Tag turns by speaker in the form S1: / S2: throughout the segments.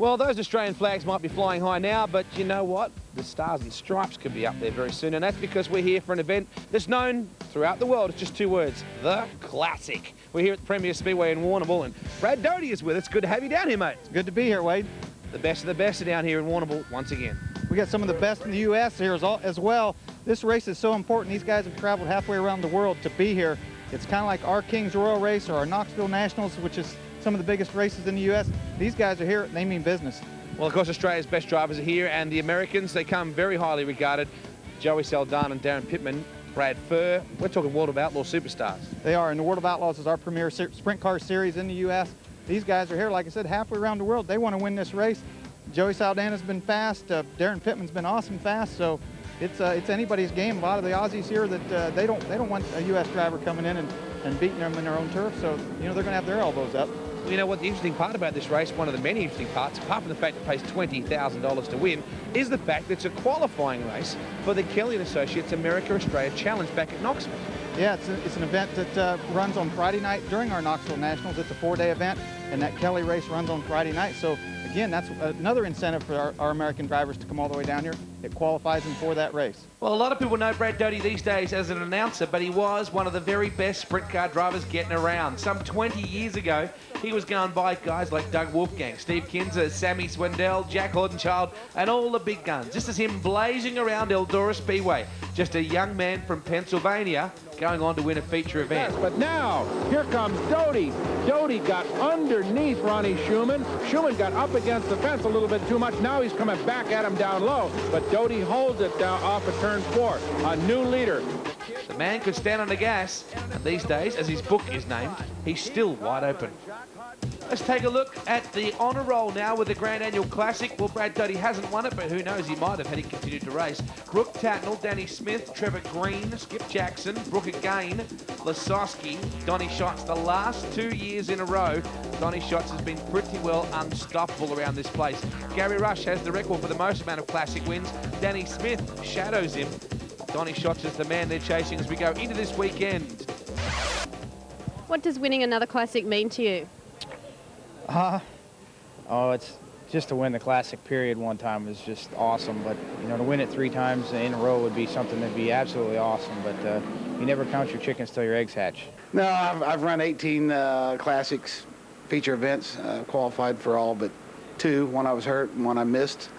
S1: Well, those Australian flags might be flying high now, but you know what? The Stars and Stripes could be up there very soon, and that's because we're here for an event that's known throughout the world. It's just two words, the Classic. We're here at the Premier Speedway in Warrnambool, and Brad Doty is with us. Good to have you down here, mate.
S2: It's good to be here, Wade.
S1: The best of the best are down here in Warrnambool once again.
S2: We got some of the best in the U.S. here as well. This race is so important. These guys have traveled halfway around the world to be here. It's kind of like our King's Royal race or our Knoxville Nationals, which is some of the biggest races in the U.S. These guys are here. They mean business.
S1: Well, of course, Australia's best drivers are here, and the Americans, they come very highly regarded. Joey Saldana and Daryn Pittman, Brad Furr. We're talking World of Outlaws superstars.
S2: They are, and the World of Outlaws is our premier sprint car series in the U.S. These guys are here, like I said, halfway around the world. They want to win this race. Joey Saldana's been fast. Daryn Pittman's been awesome fast. So it's anybody's game. A lot of the Aussies here that they don't want a U.S. driver coming in and beating them in their own turf. So you know they're going to have their elbows up.
S1: You know what, the interesting part about this race, one of the many interesting parts, apart from the fact it pays $20,000 to win, is the fact that it's a qualifying race for the Kelly & Associates America-Australia Challenge back at Knoxville.
S2: Yeah, it's an event that runs on Friday night during our Knoxville Nationals. It's a 4-day event, and that Kelly race runs on Friday night. So again, that's another incentive for our American drivers to come all the way down here. It qualifies them for that race.
S1: Well, a lot of people know Brad Doty these days as an announcer, but he was one of the very best sprint car drivers getting around. Some 20 years ago, he was going by guys like Doug Wolfgang, Steve Kinzer, Sammy Swindell, Jack Hordenchild, and all the big guns. This is him blazing around Eldora Speedway. Just a young man from Pennsylvania going on to win a feature event.
S3: Yes, but now, here comes Doty. Doty got underneath Ronnie Schumann. Schumann got up against the fence a little bit too much. Now he's coming back at him down low, but Doty holds it down off of turn 4. A new leader.
S1: The man could stand on the gas, and these days, as his book is named, he's still wide open. Let's take a look at the honour roll now with the Grand Annual Classic. Well, Brad Doty hasn't won it, but who knows, he might have had he continued to race. Brooke, Tatnell, Danny Smith, Trevor Green, Skip Jackson, Brooke again, Lasowski, Donny Schatz. The last 2 years in a row, Donny Schatz has been pretty well unstoppable around this place. Garry Rush has the record for the most amount of Classic wins. Danny Smith shadows him. Donny Schatz is the man they're chasing as we go into this weekend.
S4: What does winning another Classic mean to you?
S5: Oh, it's just to win the Classic period one time is just awesome. But, you know, to win it 3 times in a row would be something that'd be absolutely awesome. But you never count your chickens till your eggs hatch.
S6: No, I've run 18 Classics feature events, qualified for all but 2. One I was hurt and one I missed.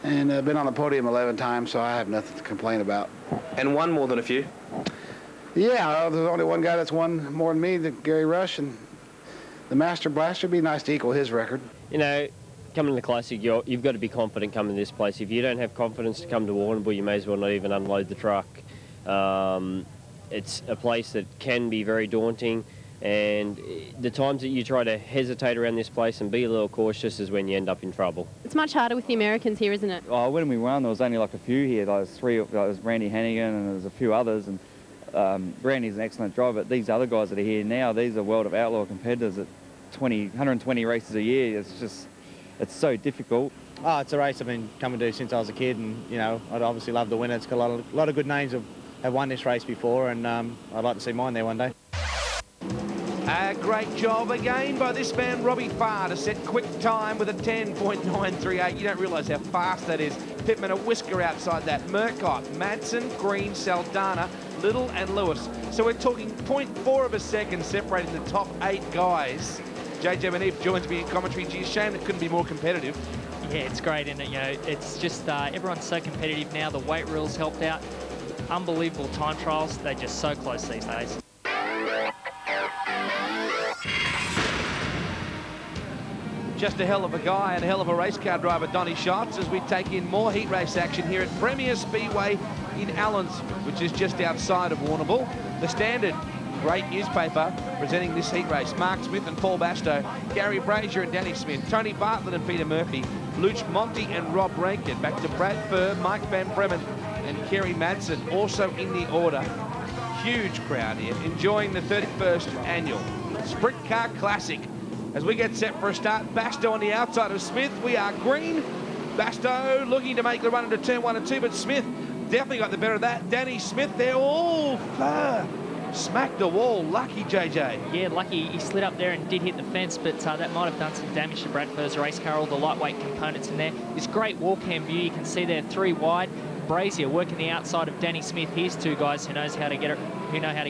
S6: And I've been on the podium 11 times, so I have nothing to complain about.
S7: And won more than a few?
S6: Yeah, there's only one guy that's won more than me, Garry Rush, and the Master Blaster. It'd be nice to equal his record.
S8: You know, coming to the Classic, you've got to be confident coming to this place. If you don't have confidence to come to Warrnambool, you may as well not even unload the truck. It's a place that can be very daunting, and the times that you try to hesitate around this place and be a little cautious is when you end up in trouble.
S4: It's much harder with the Americans here, isn't it?
S9: Oh, when we won, there was only like a few here. There was 3. There was Randy Hannigan and there was a few others. And Randy's an excellent driver. But these other guys that are here now, these are World of Outlaw competitors at 120 races a year. It's so difficult.
S5: Oh, it's a race I've been coming to since I was a kid, and you know, I'd obviously love to win it. It's got a lot of good names have won this race before, and I'd like to see mine there one day.
S1: A great job again by this man, Robbie Farr, to set quick time with a 10.938. You don't realise how fast that is. Pittman a whisker outside that. Murcott, Madsen, Green, Saldana, Little and Lewis. So we're talking 0.4 of a second separating the top 8 guys. JJ Manif joins me in commentary. Gee, shame it couldn't be more competitive.
S10: Yeah, it's great, isn't it? You know, it's just everyone's so competitive now. The weight rules helped out. Unbelievable time trials. They're just so close these days.
S1: Just a hell of a guy and a hell of a race car driver, Donny Schatz, as we take in more heat race action here at Premier Speedway in Allensford, which is just outside of Warrnambool. The Standard, great newspaper, presenting this heat race. Mark Smith and Paul Bastow, Gary Brazier and Danny Smith, Tony Bartlett and Peter Murphy, Luch Monty and Rob Rankin, back to Brad Furr, Mike Van Bremen and Kerry Madsen, also in the order. Huge crowd here, enjoying the 31st Annual Sprintcar Classic. As we get set for a start, Bastow on the outside of Smith. We are green. Bastow looking to make the run into turn 1 and 2, but Smith definitely got the better of that. Danny Smith there. Oh, Furr smacked the wall. Lucky, JJ.
S10: Yeah, lucky he slid up there and did hit the fence, but that might have done some damage to Brad Furr's race car, all the lightweight components in there. This great wall cam view, you can see there 3 wide. Brazier working the outside of Danny Smith. Here's 2 guys who know how to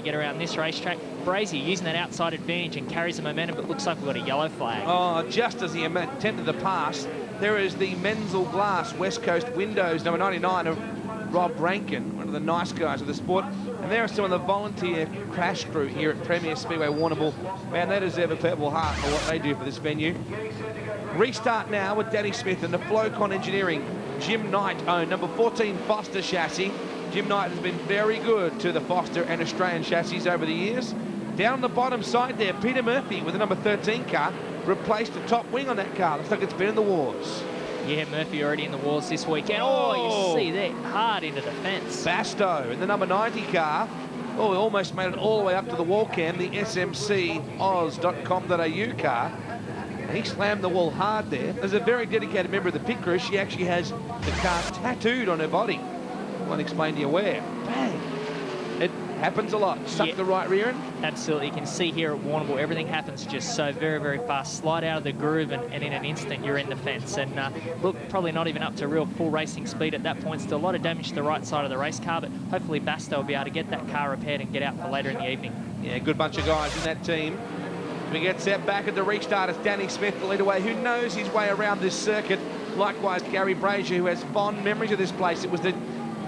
S10: get around this racetrack. Brazier using that outside advantage and carries the momentum, but looks like we've got a yellow flag.
S1: Oh, just as he attempted the pass, there is the Menzel Glass West Coast Windows, number 99 of Rob Rankin, one of the nice guys of the sport. And there are some of the volunteer crash crew here at Premier Speedway Warrnambool. Man, they deserve a Purple Heart for what they do for this venue. Restart now with Danny Smith and the Flowcon Engineering Jim Knight owned number 14 Foster chassis. Jim Knight has been very good to the Foster and Australian chassis over the years. Down the bottom side there, Peter Murphy with the number 13 car replaced the top wing on that car. Looks like it's been in the wars.
S10: Yeah, Murphy already in the wars this weekend. Oh, you see that hard into the fence.
S1: Basto in the number 90 car. Oh, he almost made it all the way up to the wall cam, the SMC Oz.com.au car. He slammed the wall hard there. As a very dedicated member of the pit crew, she actually has the car tattooed on her body. Won't explain to you where. Bang. It happens a lot. Suck the right rear end.
S10: Absolutely. You can see here at Warrnambool, everything happens just so very, very fast. Slide out of the groove and in an instant you're in the fence. And look, probably not even up to real full racing speed at that point. Still a lot of damage to the right side of the race car, but hopefully Basto will be able to get that car repaired and get out for later in the evening.
S1: Yeah, good bunch of guys in that team. We get set back at the restart as Danny Smith, the lead away, who knows his way around this circuit. Likewise, Garry Brazier, who has fond memories of this place. It was the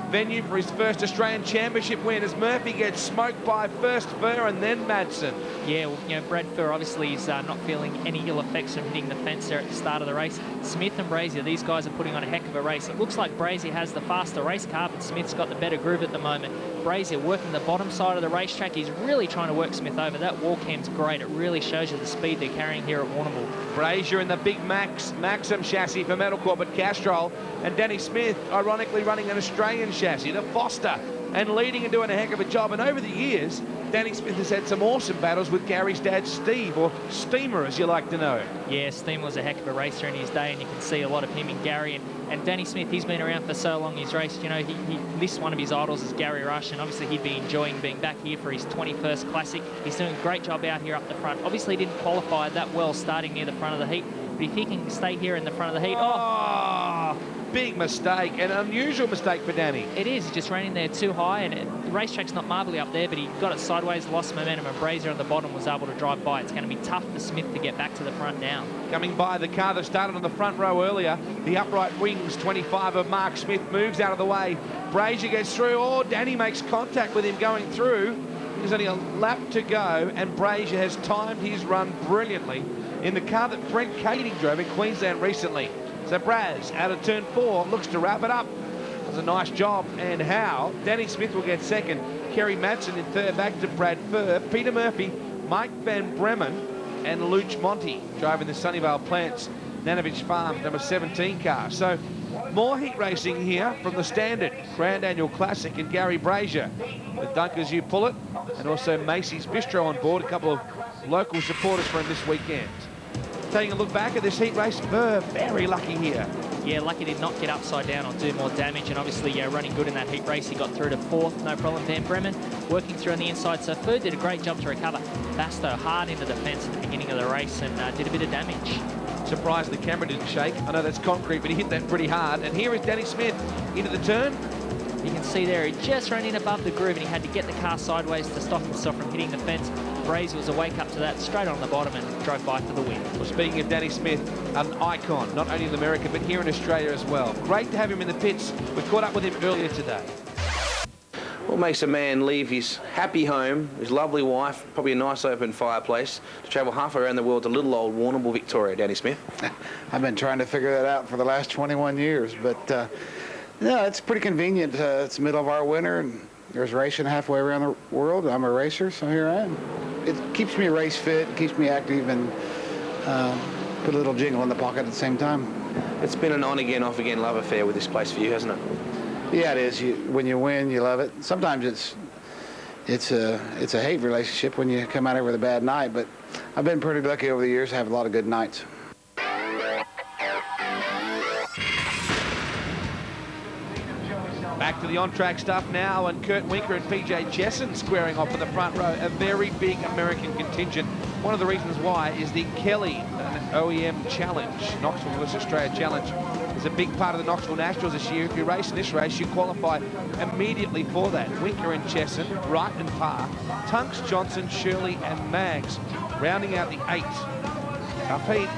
S1: venue for his first Australian Championship win as Murphy gets smoked by first Furr and then Madsen.
S10: Yeah, well, you know, Brad Furr obviously is not feeling any ill effects from hitting the fence there at the start of the race. Smith and Brazier, these guys are putting on a heck of a race. It looks like Brazier has the faster race car, but Smith's got the better groove at the moment. Brazier working the bottom side of the racetrack. He's really trying to work Smith over. That wall cam's great. It really shows you the speed they're carrying here at Warrnambool.
S1: Brazier in the big Maxim chassis for Metal Corp at Castrol, and Danny Smith, ironically, running an Australian chassis, the Foster, and leading and doing a heck of a job. And over the years, Danny Smith has had some awesome battles with Gary's dad, Steve, or Steamer, as you like to know.
S10: Yeah, Steamer was a heck of a racer in his day, and you can see a lot of him in Garry. And Danny Smith, he's been around for so long, he's raced, you know, he lists one of his idols as Garry Rush, and obviously he'd be enjoying being back here for his 21st Classic. He's doing a great job out here up the front. Obviously he didn't qualify that well starting near the front of the heat, but if he can stay here in the front of the heat,
S1: big mistake, an unusual mistake for Danny.
S10: It is, just ran in there too high, and the racetrack's not marbly up there, but he got it sideways, lost momentum, and Brazier on the bottom was able to drive by. It's going to be tough for Smith to get back to the front now.
S1: Coming by the car that started on the front row earlier, the upright wings, 25 of Mark Smith, moves out of the way. Brazier gets through. Oh, Danny makes contact with him going through. There's only a lap to go, and Brazier has timed his run brilliantly in the car that Brent Kading drove in Queensland recently. So Braz, out of turn 4, looks to wrap it up. Does a nice job, and how? Danny Smith will get second. Kerry Madsen in third, back to Brad Furr. Peter Murphy, Mike Van Bremen, and Luch Monty driving the Sunnyvale Plants Nanovich Farm number 17 car. So more heat racing here from the standard Grand Annual Classic and Garry Brazier with Dunkers You Pull It, and also Macy's Bistro on board, a couple of local supporters for him this weekend. Taking a look back at this heat race, Furr very lucky here.
S10: Yeah, lucky did not get upside down or do more damage, and obviously, yeah, running good in that heat race. He got through to 4th, no problem. Van Bremen working through on the inside, so Furr did a great job to recover. Basto hard into the fence at the beginning of the race and did a bit of damage.
S1: Surprised the camera didn't shake. I know that's concrete, but he hit that pretty hard. And here is Danny Smith into the turn.
S10: You can see there, he just ran in above the groove and he had to get the car sideways to stop himself from hitting the fence. Brazier was a wake up to that, straight on the bottom, and drove by for the win.
S1: Well, speaking of Danny Smith, an icon, not only in America, but here in Australia as well. Great to have him in the pits. We caught up with him earlier today.
S7: What makes a man leave his happy home, his lovely wife, probably a nice open fireplace, to travel halfway around the world to little old Warrnambool, Victoria, Danny Smith?
S6: I've been trying to figure that out for the last 21 years, but no, it's pretty convenient. It's the middle of our winter, and there's racing halfway around the world. I'm a racer, so here I am. It keeps me race fit, keeps me active, and put a little jingle in the pocket at the same time.
S7: It's been an on-again, off-again love affair with this place for you, hasn't it?
S6: Yeah, it is. When you win, you love it. Sometimes it's a hate relationship when you come out here with a bad night, but I've been pretty lucky over the years to have a lot of good nights.
S1: Back to the on-track stuff now, and Kurt Winker and PJ Chesson squaring off for the front row. A very big American contingent. One of the reasons why is the Kelly OEM Challenge, Knoxville vs Australia Challenge, is a big part of the Knoxville Nationals this year. If you race in this race, you qualify immediately for that. Winker and Chesson, Wright and Farr, Tunks, Johnson, Shirley and Mags, rounding out the 8. Tough heat.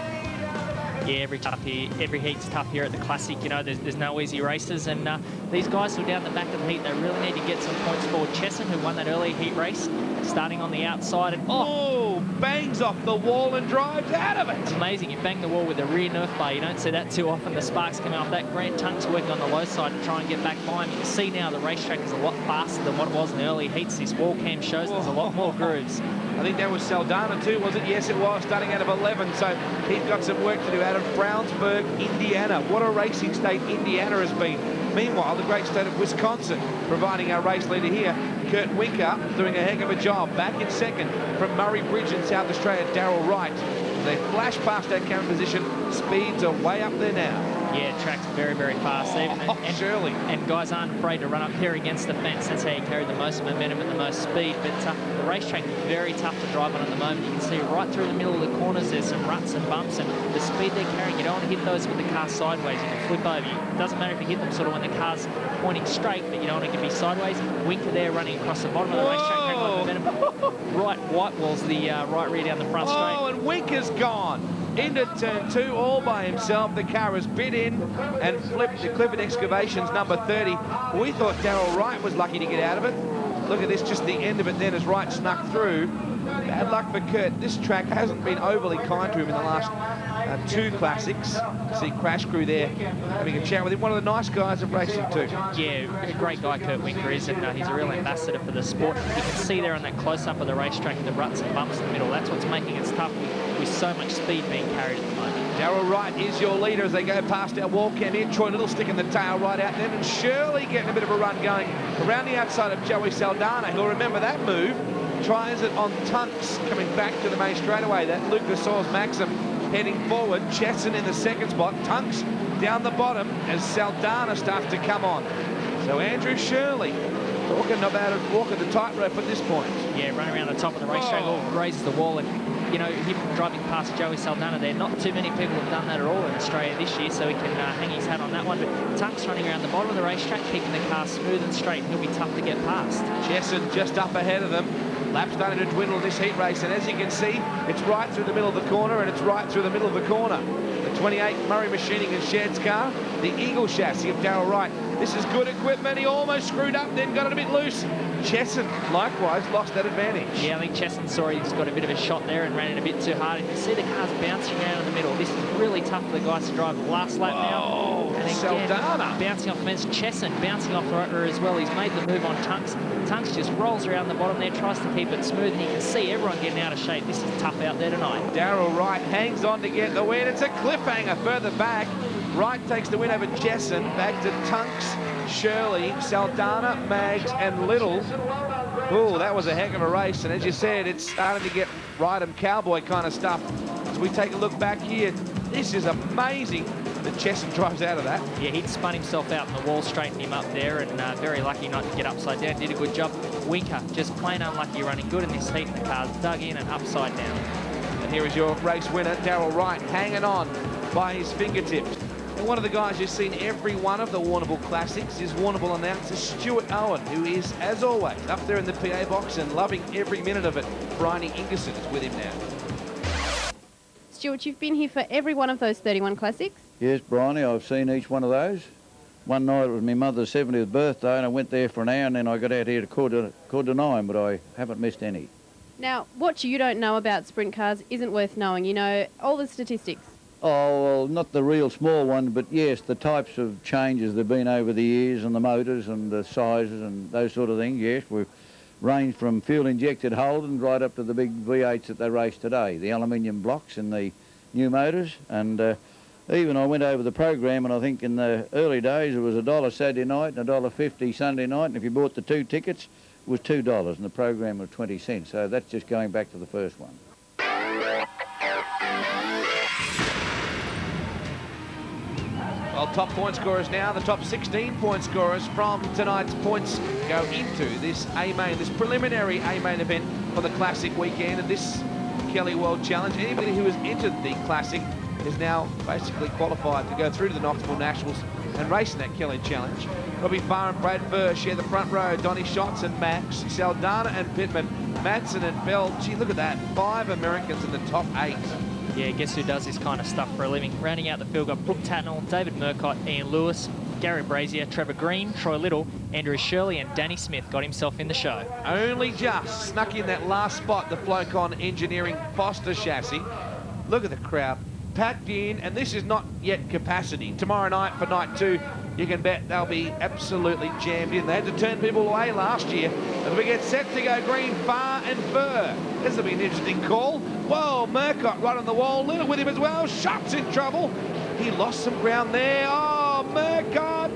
S10: Yeah, every heat's tough here at the Classic. You know, there's no easy races, and these guys who are down the back of the heat, they really need to get some points forward. Chesson, who won that early heat race, starting on the outside, and
S1: bangs off the wall and drives out of it.
S10: It's amazing. You bang the wall with a rear nerf bar. You don't see that too often. The sparks coming off that. Grant Tunk's working on the low side to try and get back by him. You can see now the racetrack is a lot faster than what it was in the early heats. This wall cam shows there's a lot more grooves.
S1: I think that was Saldana too, was it? Yes, it was, starting out of 11. So he's got some work to do out of Brownsburg, Indiana. What a racing state Indiana has been. Meanwhile, the great state of Wisconsin providing our race leader here. Kurt Winker doing a heck of a job. Back in second from Murray Bridge in South Australia, Darryl Wright. They flash past that camera position. Speeds are way up there now.
S10: Yeah, track's very, very fast.
S1: Surely.
S10: And guys aren't afraid to run up here against the fence. That's how you carry the most momentum and the most speed. But the racetrack is very tough to drive on at the moment. You can see right through the middle of the corners, there's some ruts and bumps, and the speed they're carrying, you don't want to hit those with the car sideways. You can flip over. It doesn't matter if you hit them sort of when the car's pointing straight, but you don't want to be sideways. Winker there running across the bottom of the racetrack, carrying a lot of momentum. Right white walls the right rear down the front straight.
S1: Oh, and Winker's gone. Into turn 2 all by himself. The car has bit in and flipped to Clifford Excavations number 30. We thought Darryl Wright was lucky to get out of it. Look at this, just the end of it then as Wright snuck through. Bad luck for Kurt. This track hasn't been overly kind to him in the last 2 classics. See Crash Crew there having a chat with him. One of the nice guys of racing too.
S10: Yeah, a great guy Kurt Winker is, and he's a real ambassador for the sport. You can see there on that close-up of the racetrack the ruts and bumps in the middle. That's what's making it tough with so much speed being carried at the moment.
S1: Darryl Wright is your leader as they go past our wall cam here. Troy Little sticking the tail right out then, and Shirley getting a bit of a run going around the outside of Joey Saldana. He'll remember that move. Tries it on Tunks coming back to the main straightaway. That Lucas Soares Maxim heading forward. Chesson in the second spot. Tunks down the bottom as Saldana starts to come on. So Andrew Shirley talking about it, walking the tightrope at this point.
S10: Yeah, running around the top of the racetrack, grazes the wall, and you know, him driving past Joey Saldana there. Not too many people have done that at all in Australia this year, so he can hang his hat on that one. But Tunks running around the bottom of the racetrack, keeping the car smooth and straight. He'll be tough to get past.
S1: Chesson just up ahead of them. Lap starting to dwindle in this heat race, and as you can see, it's right through the middle of the corner, and it's right through the middle of the corner. The 28 Murray Machining and Shed's car, the Eagle chassis of Darryl Wright. This is good equipment. He almost screwed up, then got it a bit loose. Chesson, likewise, lost that advantage.
S10: Yeah, I think Chesson saw he's got a bit of a shot there and ran it a bit too hard. You can see the car's bouncing around in the middle. This is really tough for the guys to drive. Last lap now. And again,
S1: Saldana
S10: bouncing off the fence. Chesson bouncing off the right rear as well. He's made the move on Tunks. Tunks just rolls around the bottom there, tries to keep it smooth, and you can see everyone getting out of shape. This is tough out there tonight.
S1: Darryl Wright hangs on to get the win. It's a cliffhanger further back. Wright takes the win over Chesson. Back to Tunks, Shirley, Saldana, Mags, and Little. Oh, that was a heck of a race. And as you said, it's starting to get Ride-'em Cowboy kind of stuff. As we take a look back here, this is amazing that Chesson drives out of that.
S10: Yeah, he'd spun himself out and the wall straightened him up there, and very lucky not to get upside down. Did a good job. Winker, just plain unlucky, running good in this heat, and the car's dug in and upside down.
S1: And here is your race winner, Darryl Wright, hanging on by his fingertips. And one of the guys who's seen every one of the Warrnambool Classics is Warrnambool announcer Stuart Owen, who is, as always, up there in the PA box and loving every minute of it. Bryony Ingerson is with him now.
S4: Stuart, you've been here for every one of those 31 Classics?
S11: Yes, Bryony, I've seen each one of those. One night it was my mother's 70th birthday, and I went there for an hour, and then I got out here to quarter to 9, but I haven't missed any.
S4: Now, what you don't know about sprint cars isn't worth knowing. You know all the statistics.
S11: Oh, well, not the real small one, but yes, the types of changes there have been over the years, and the motors and the sizes and those sort of things, yes. We've ranged from fuel-injected Holdens right up to the big V8s that they race today, the aluminium blocks and the new motors. And even I went over the program, and I think in the early days it was $1 Saturday night and $1.50 Sunday night, and if you bought the 2 tickets, it was $2, and the program was 20 cents. So that's just going back to the first one.
S1: Well, top point scorers now, the top 16 point scorers from tonight's points go into this A-main, this preliminary A-main event for the Classic weekend and this Kelly World Challenge. Anybody who has entered the Classic is now basically qualified to go through to the Knoxville Nationals and race in that Kelly Challenge. Robbie Farr and Brad Furr share the front row. Donny, Schatz and Max, Saldana and Pittman, Madsen and Bell. Gee, look at that. 5 Americans in the top 8.
S10: Yeah, guess who does this kind of stuff for a living? Rounding out the field, got Brooke Tatnell, David Murcott, Ian Lewis, Garry Brazier, Trevor Green, Troy Little, Andrew Shirley and Danny Smith got himself in the show.
S1: Only just snuck in that last spot, the Flowcon Engineering Foster chassis. Look at the crowd. Packed in, and this is not yet capacity. Tomorrow night for night 2, you can bet they'll be absolutely jammed in. They had to turn people away last year. As we get set to go green, Farr and Furr. This will be an interesting call. Whoa, Murcott right on the wall. Little with him as well. Schatz in trouble. He lost some ground there. Oh, Murcott.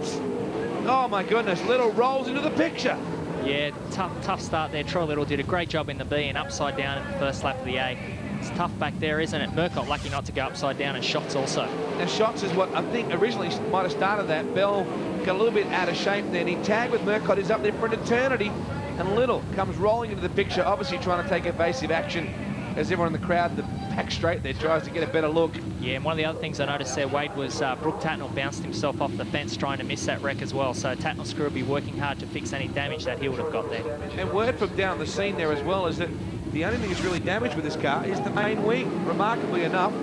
S1: Oh, my goodness. Little rolls into the picture.
S10: Yeah, tough start there. Troy Little did a great job in the B and upside down in the first lap of the A. It's tough back there, isn't it? Murcott lucky not to go upside down, and Schatz also.
S1: And Schatz is what I think originally might have started that. Bell got a little bit out of shape then. He tagged with Murcott. He's up there for an eternity. And Little comes rolling into the picture, obviously trying to take evasive action as everyone in the crowd, the pack straight there, tries to get a better look.
S10: Yeah, and one of the other things I noticed there, Wade, was Brooke Tatnell bounced himself off the fence trying to miss that wreck as well. So Tatnell's crew will be working hard to fix any damage that he would have got there.
S1: And word from down the scene there as well is that the only thing that's really damaged with this car is the main wing. Remarkably enough,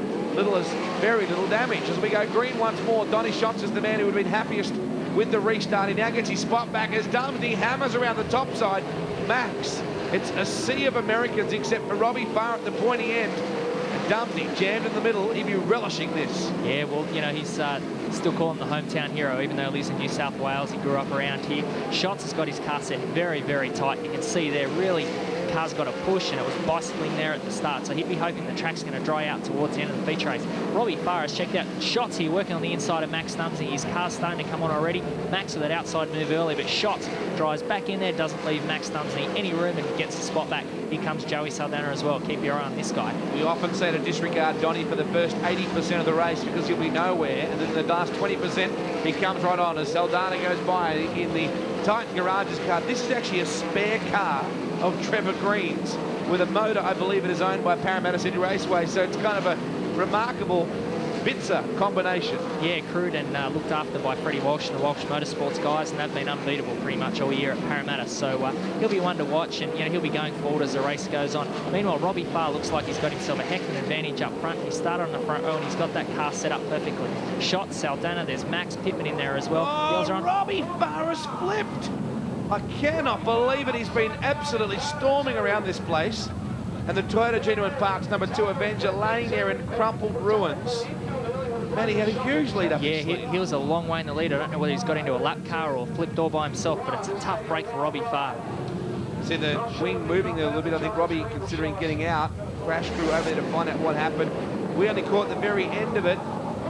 S1: very little damage. As we go green once more, Donny Schatz is the man who would have been happiest with the restart. He now gets his spot back as Dumesny hammers around the top side. Max, it's a sea of Americans except for Robbie Farr at the pointy end. And Dumesny jammed in the middle. He'd be relishing this.
S10: Yeah, well, you know, he's still calling the hometown hero, even though he lives in New South Wales. He grew up around here. Schatz has got his car set very, very tight. You can see there really the car's got a push, and it was bicycling there at the start, so he'd be hoping the track's going to dry out towards the end of the feature race. Robbie Farr has checked out Schatz here working on the inside of Max Dumesny. His car's starting to come on already. Max with that outside move early, but Schatz drives back in there, doesn't leave Max Dumesny any room, and gets the spot back. Here comes Joey Saldana as well. Keep your eye on this guy.
S1: We often say to disregard Donny for the first 80% of the race because he'll be nowhere, and then the last 20% he comes right on as Saldana goes by in the Titan Garages car. This is actually a spare car of Trevor Green's with a motor, I believe it is owned by Parramatta City Raceway, so it's kind of a remarkable Bitzer combination.
S10: Yeah, crewed and looked after by Freddie Walsh and the Walsh Motorsports guys, and they've been unbeatable pretty much all year at Parramatta. So he'll be one to watch, and you know he'll be going forward as the race goes on. Meanwhile, Robbie Farr looks like he's got himself a heck of an advantage up front. He started on the front row, and he's got that car set up perfectly. Schatz, Saldana, there's Max Pittman in there as well.
S1: Oh, Robbie Farr has flipped. I cannot believe it. He's been absolutely storming around this place. And the Toyota Genuine Parts #2 Avenger laying there in crumpled ruins. Man, he had a huge lead up.
S10: Yeah, he was a long way in the lead. I don't know whether he's got into a lap car or flipped all by himself, but it's a tough break for Robbie Farr.
S1: See the wing moving there a little bit. I think Robbie considering getting out. Crash crew over there to find out what happened. We only caught the very end of it,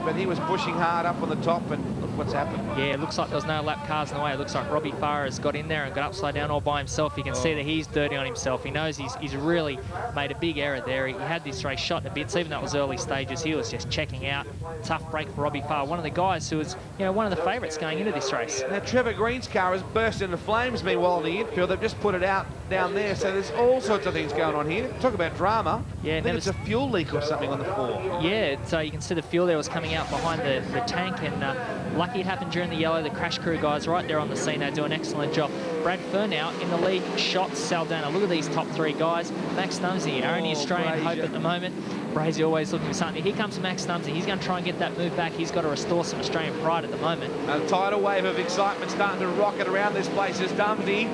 S1: but he was pushing hard up on the top, and look what's happened.
S10: Yeah, it looks like there's no lap cars in the way. It looks like Robbie Farr has got in there and got upside down all by himself. You can see that he's dirty on himself. He knows he's really made a big error there. He had this race shot to bits, even though it was early stages. He was just checking out. Tough break for Robbie Farr, one of the guys who was, you know, one of the favourites going into this race.
S1: Now, Trevor Green's car has burst into flames, meanwhile, in the infield. They've just put it out down there, so there's all sorts of things going on here. Talk about drama.
S10: Yeah,
S1: I think it's a fuel leak or something on the floor.
S10: Yeah, so you can see the fuel there was coming out behind the tank, and lucky it happened during the yellow. The crash crew guys right there on the scene, they do an excellent job. Brad Furr now in the lead, Schatz, Saldana. Look at these top 3 guys. Max Dumesny, our only Australian hope at the moment. Brazier always looking for something. Here comes Max Dumesny. He's going to try and get that move back. He's got to restore some Australian pride at the moment.
S1: A tidal wave of excitement starting to rocket around this place as Dumesny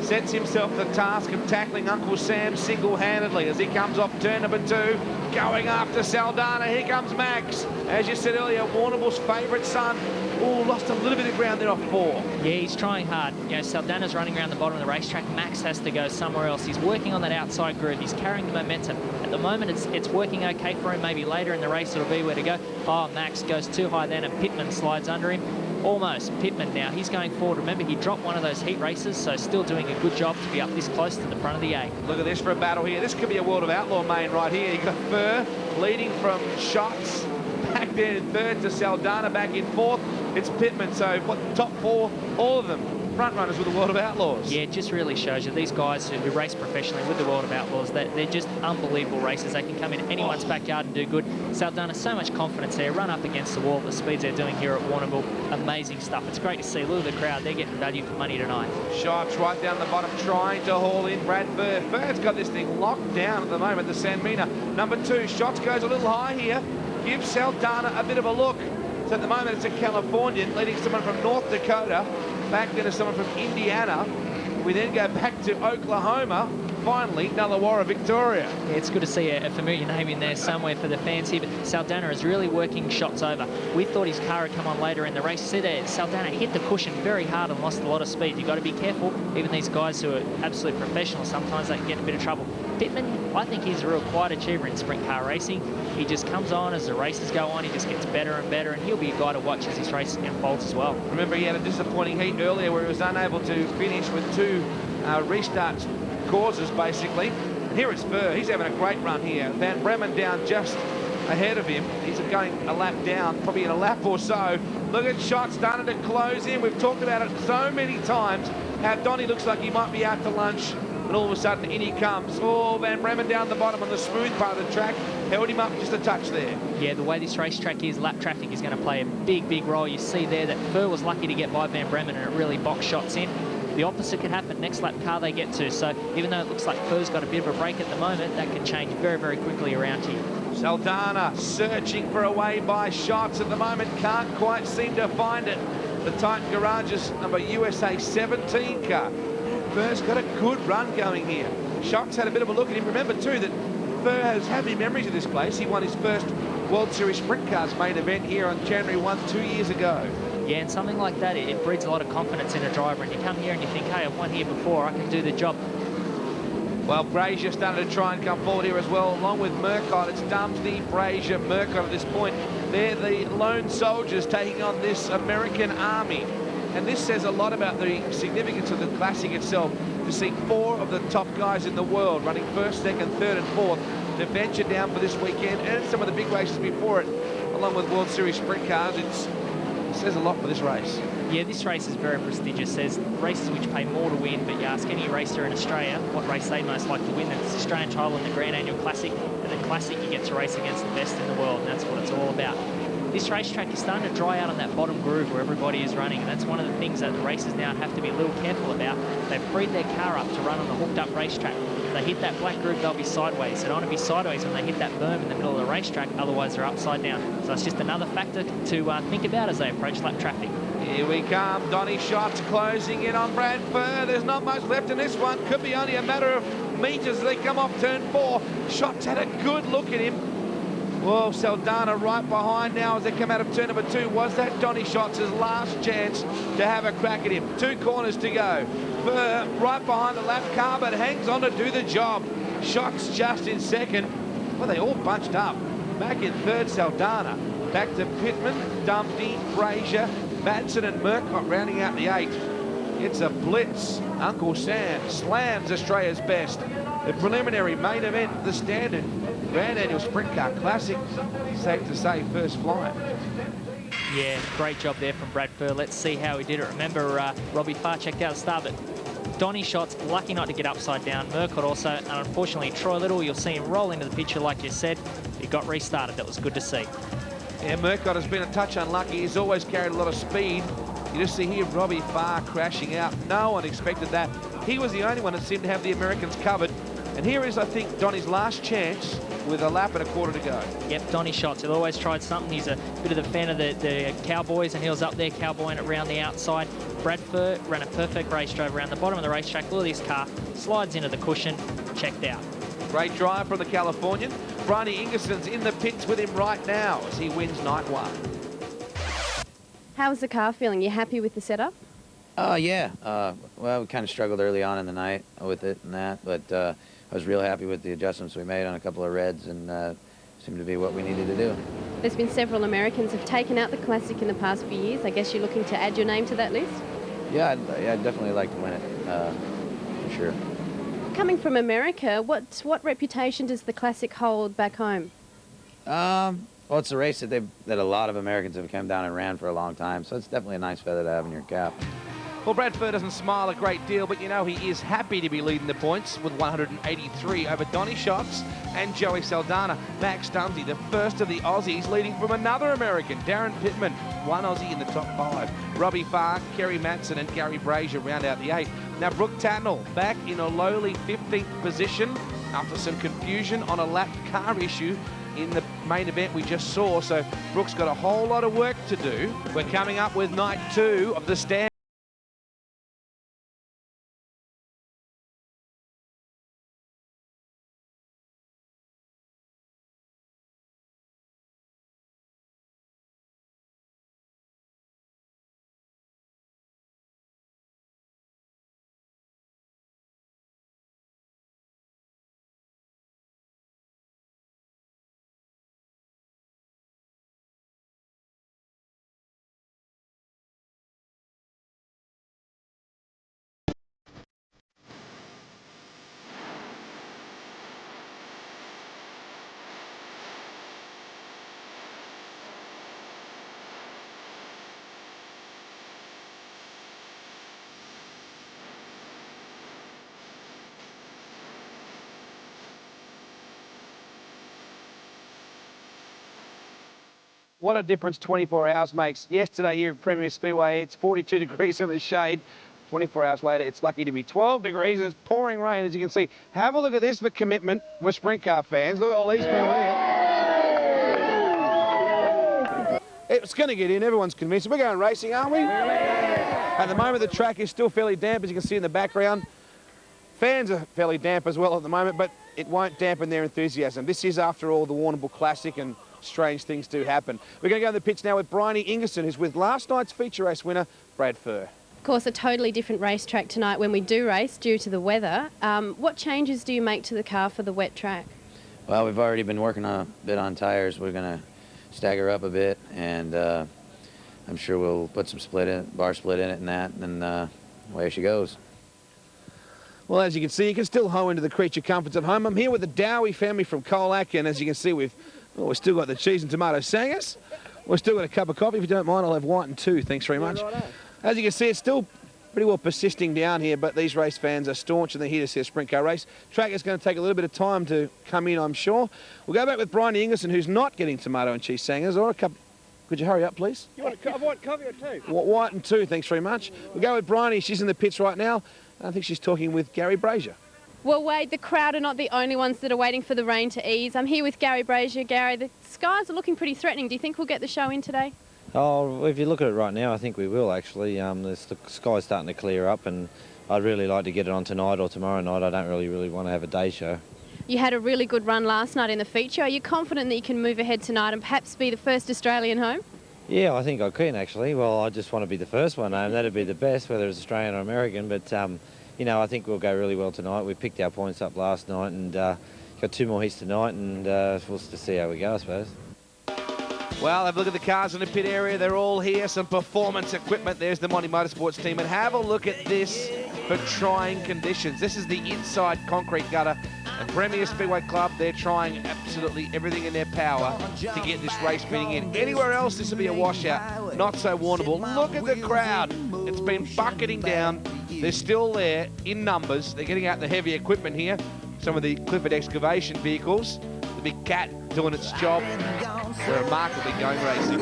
S1: sets himself the task of tackling Uncle Sam single-handedly as he comes off turn #2, going after Saldana. Here comes Max. As you said earlier, Warrnambool's favourite son. Oh, lost a little bit of ground there off 4.
S10: Yeah, he's trying hard. You know, Saldana's running around the bottom of the racetrack. Max has to go somewhere else. He's working on that outside groove. He's carrying the momentum. At the moment, it's working okay for him. Maybe later in the race it'll be where to go. Oh, Max goes too high then, and Pittman slides under him. Almost. Pittman now, he's going forward. Remember, he dropped one of those heat races, so still doing a good job to be up this close to the front of the A.
S1: Look at this for a battle here. This could be a World of Outlaw main right here. You've got Furr leading from Schatz. Back there in 3rd to Saldana, back in 4th. it's Pittman. So what, top 4, all of them front runners with the World of Outlaws.
S10: Yeah, it just really shows you these guys who race professionally with the World of Outlaws, they're just unbelievable racers. They can come in anyone's backyard and do good. Saldana, so much confidence there, run up against the wall, the speeds they're doing here at Warrnambool, amazing stuff. It's great to see. Look at the crowd, they're getting value for money tonight.
S1: Schatz right down the bottom, trying to haul in Brad Furr. Furr's got this thing locked down at the moment, the San Mina. Number 2, Schatz goes a little high here, gives Saldana a bit of a look. So at the moment it's a Californian leading someone from North Dakota, back then to someone from Indiana. We then go back to Oklahoma, finally Nullawarra, Victoria.
S10: Yeah, it's good to see a familiar name in there somewhere for the fans here, but Saldana is really working shots over. We thought his car had come on later in the race. See there, Saldana hit the cushion very hard and lost a lot of speed. You've got to be careful. Even these guys who are absolute professionals, sometimes they can get in a bit of trouble. Pittman, I think he's a real quiet achiever in sprint car racing. He just comes on as the races go on. He just gets better and better, and he'll be a guy to watch as his race unfolds as well.
S1: Remember, he had a disappointing heat earlier where he was unable to finish with 2 restarts causes, basically. And here it's Furr. He's having a great run here. Van Bremen down just ahead of him. He's going a lap down, probably in a lap or so. Look at Schatz starting to close in. We've talked about it so many times, how Donny looks like he might be out to lunch. And all of a sudden, in he comes. Oh, Van Bremen down the bottom on the smooth part of the track. Held him up just a touch there.
S10: Yeah, the way this racetrack is, lap traffic is going to play a big, big role. You see there that Furr was lucky to get by Van Bremen and it really boxed Schatz in. The opposite could happen next lap car they get to. So even though it looks like Furr's got a bit of a break at the moment, that can change very, very quickly around here.
S1: Saldana searching for a way by Schatz at the moment. Can't quite seem to find it. The Titan Garages number USA 17 car. Furr's got a good run going here. Schatz had a bit of a look at him. Remember too that Furr has happy memories of this place. He won his first World Series Sprint Cars main event here on January 1, 2 years ago.
S10: Yeah, and something like that, it breeds a lot of confidence in a driver, and you come here and you think, hey, I've won here before, I can do the job.
S1: Well, Brazier started to try and come forward here as well, along with Murcott. It's Dumesny, Brazier, Murcott at this point. They're the lone soldiers taking on this American army. And this says a lot about the significance of the Classic itself, to see 4 of the top guys in the world running 1st, 2nd, 3rd and 4th to venture down for this weekend and some of the big races before it, along with World Series Sprint Cars. It says a lot for this race.
S10: Yeah, this race is very prestigious. There's races which pay more to win, but you ask any racer in Australia what race they most like to win. It's the Australian title in the Grand Annual Classic, and the Classic you get to race against the best in the world, and that's what it's all about. This racetrack is starting to dry out on that bottom groove where everybody is running, and that's one of the things that the racers now have to be a little careful about. They've freed their car up to run on the hooked up racetrack. If they hit that black groove, they'll be sideways. They don't want to be sideways when they hit that berm in the middle of the racetrack, otherwise they're upside down. So it's just another factor to think about as they approach lap traffic.
S1: Here we come, Donny Schatz closing in on Brad Furr. There's not much left in this one. Could be only a matter of metres as they come off turn 4. Schatz had a good look at him. Well, Saldana right behind now as they come out of turn number 2. Was that Donny Schatz's last chance to have a crack at him? 2 corners to go. Furr right behind the lap car, but hangs on to do the job. Schatz just in 2nd. Well, they all bunched up. Back in 3rd, Saldana. Back to Pittman, Dumesny, Brazier, Madsen and Murcott rounding out the 8. It's a blitz. Uncle Sam slams Australia's best. The preliminary main event, the standard Grand Annual Sprintcar Classic. Safe to say, first flight.
S10: Yeah, great job there from Brad Furr. Let's see how he did it. Remember, Robbie Farr checked out the start, but Donny Schatz lucky not to get upside down. Murcott also, and unfortunately Troy Little, you'll see him roll into the picture like you said. He got restarted. That was good to see.
S1: Yeah, Murcott has been a touch unlucky. He's always carried a lot of speed. You just see here Robbie Farr crashing out. No one expected that. He was the only one that seemed to have the Americans covered. And here is, I think, Donny's last chance with a lap and a quarter to go.
S10: Yep, Donny Schatz. He's always tried something. He's a bit of the fan of the Cowboys, and he was up there cowboying it around the outside. Brad Furr ran a perfect race, drove around the bottom of the racetrack. Look at this car, slides into the cushion, checked out.
S1: Great drive from the Californian. Bryony Ingerson's in the pits with him right now as he wins night 1.
S4: How's the car feeling? You happy with the setup?
S12: Yeah. Well, we kind of struggled early on in the night with it and that, but I was real happy with the adjustments we made on a couple of reds, and seemed to be what we needed to do.
S4: There's been several Americans have taken out the Classic in the past few years. I guess you're looking to add your name to that list?
S12: Yeah, I'd definitely like to win it, for sure.
S4: Coming from America, what reputation does the Classic hold back home?
S12: Well, it's a race that a lot of Americans have come down and ran for a long time, so it's definitely a nice feather to have in your cap.
S1: Well, Brad Furr doesn't smile a great deal, but you know he is happy to be leading the points with 183 over Donny, Schatz and Joey Saldana. Max Dunsey, the first of the Aussies, leading from another American, Daryn Pittman, one Aussie in the top 5. Robbie Farr, Kerry, Madsen and Garry Brazier round out the 8. Now Brooke Tatnell back in a lowly 15th position after some confusion on a lap car issue in the main event we just saw. So Brooke's got a whole lot of work to do. We're coming up with night 2 of the stand. What a difference 24 hours makes. Yesterday here at Premier Speedway, it's 42 degrees in the shade. 24 hours later, it's lucky to be 12 degrees. It's pouring rain, as you can see. Have a look at this for commitment with sprint car fans. Look at all these people here. It's going to get in. Everyone's convinced. We're going racing, aren't we? At the moment, the track is still fairly damp, as you can see in the background. Fans are fairly damp as well at the moment, but it won't dampen their enthusiasm. This is, after all, the Warrnambool Classic, and strange things do happen. We're going to go in the pits now with Bryony Ingerson, who's with last night's feature race winner, Brad Furr.
S4: Of course, a totally different racetrack tonight when we do race due to the weather. What changes do you make to the car for the wet track?
S12: Well, we've already been working a bit on tires. We're going to stagger up a bit, and I'm sure we'll put some bar split in it and that, and away she goes.
S1: Well, as you can see, you can still hoe into the creature comforts of home. I'm here with the Dowie family from Colac, and as you can see, we've still got the cheese and tomato sangers. We've still got a cup of coffee. If you don't mind, I'll have white and 2. Thanks very much. As you can see, it's still pretty well persisting down here, but these race fans are staunch and they're here to see a sprint car race. Track is going to take a little bit of time to come in, I'm sure. We'll go back with Bryony Ingerson, who's not getting tomato and cheese sangers, or a cup. Could you hurry up, please?
S13: You want a white coffee or 2?
S1: White and 2, thanks very much. We'll go with Bryony. She's in the pits right now. I think she's talking with Garry Brazier.
S4: Well, Wade, the crowd are not the only ones that are waiting for the rain to ease. I'm here with Garry Brazier. Garry, the skies are looking pretty threatening. Do you think we'll get the show in today?
S14: Oh, if you look at it right now, I think we will actually. The sky's starting to clear up, and I'd really like to get it on tonight or tomorrow night. I don't really want to have a day show.
S4: You had a really good run last night in the feature. Are you confident that you can move ahead tonight and perhaps be the first Australian home?
S14: Yeah, I think I can actually. Well, I just want to be the first one home. That'd be the best, whether it's Australian or American. But you know, I think we'll go really well tonight. We picked our points up last night and got 2 more heats tonight, and we'll just see how we go, I suppose.
S1: Well, have a look at the cars in the pit area. They're all here. Some performance equipment. There's the Monty Motorsports team. And have a look at this for trying conditions. This is the inside concrete gutter. And Premier Speedway Club, they're trying absolutely everything in their power to get this race meeting in. Anywhere else, this will be a washout. Not so Warrnambool. Look at the crowd. It's been bucketing down. They're still there in numbers. They're getting out the heavy equipment here. Some of the Clifford excavation vehicles. The big cat doing its job. They're remarkably going racing.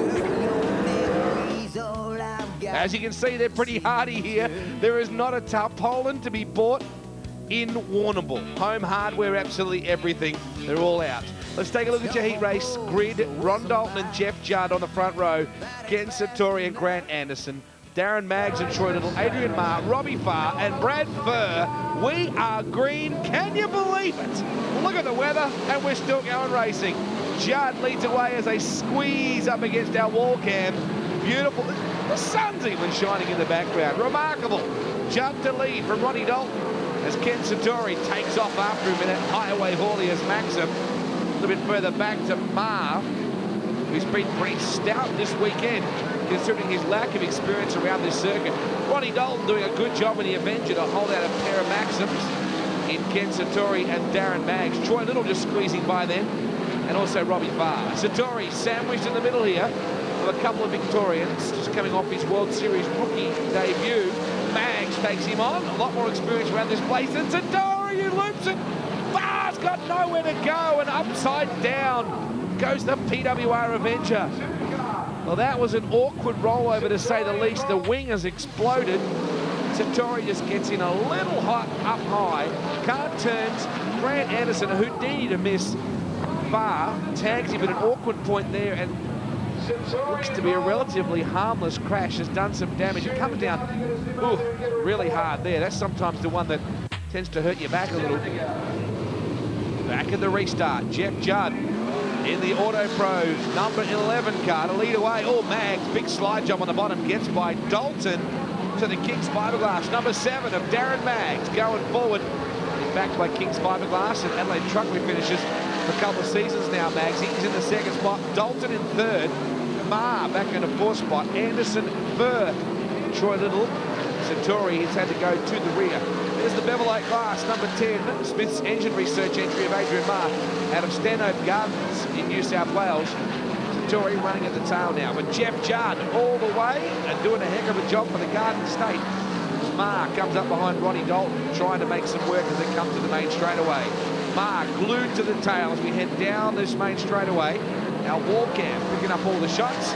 S1: As you can see, they're pretty hardy here. There is not a tarpaulin to be bought in Warrnambool. Home hardware, absolutely everything. They're all out. Let's take a look at your heat race grid. Ron Dalton and Jeff Judd on the front row. Ken Sartori and Grant Anderson. Daryn Maggs and Troy Little, Adrian Marr, Robbie Farr and Brad Furr. We are green. Can you believe it? Look at the weather and we're still going racing. Judd leads away as they squeeze up against our wall cam. Beautiful. The sun's even shining in the background. Remarkable. Judd to lead from Ronnie Dalton as Ken Sartori takes off after him in that highway haulie as Maxim. A little bit further back to Marr, who's been pretty stout this weekend, considering his lack of experience around this circuit. Ronnie Dalton doing a good job in the Avenger to hold out a pair of Maxims in Ken Sartori and Daryn Maggs. Troy Little just squeezing by them. and also Robbie Farr. Satori sandwiched in the middle here of a couple of Victorians, just coming off his World Series rookie debut. Mags takes him on, a lot more experience around this place, and Satori, who loops it. Farr's got nowhere to go, and upside down goes the PWR Avenger. Well, that was an awkward rollover, to say the least. The wing has exploded. Satori just gets in a little hot up high. Car turns. Grand Anderson, a Houdini to miss. Farr tags him at an awkward point there, and looks to be a relatively harmless crash. Has done some damage. It comes down really hard there. That's sometimes the one that tends to hurt your back a little. Back at the restart, Jeff Judd in the Auto Pro number 11 car to lead away. Oh, Mags, big slide jump on the bottom, gets by Dalton to the King's Fiberglass. Number 7 of Daryn Mags going forward. He's backed by King's Fiberglass and Adelaide Truckley finishes for a couple of seasons now. Mags, he's in the second spot. Dalton in third. Ma back in the fourth spot. Anderson, Furr, Troy Little. Satori has had to go to the rear. There's the Bevelite Glass, number 10, Smith's engine research entry of Adrian Marr out of Stanhope Gardens in New South Wales. Satori running at the tail now, but Jeff Judd all the way and doing a heck of a job for the Garden State. Marr comes up behind Ronnie Dalton, trying to make some work as they come to the main straightaway. Marr glued to the tail as we head down this main straightaway. Our Warrnambool picking up all the shots.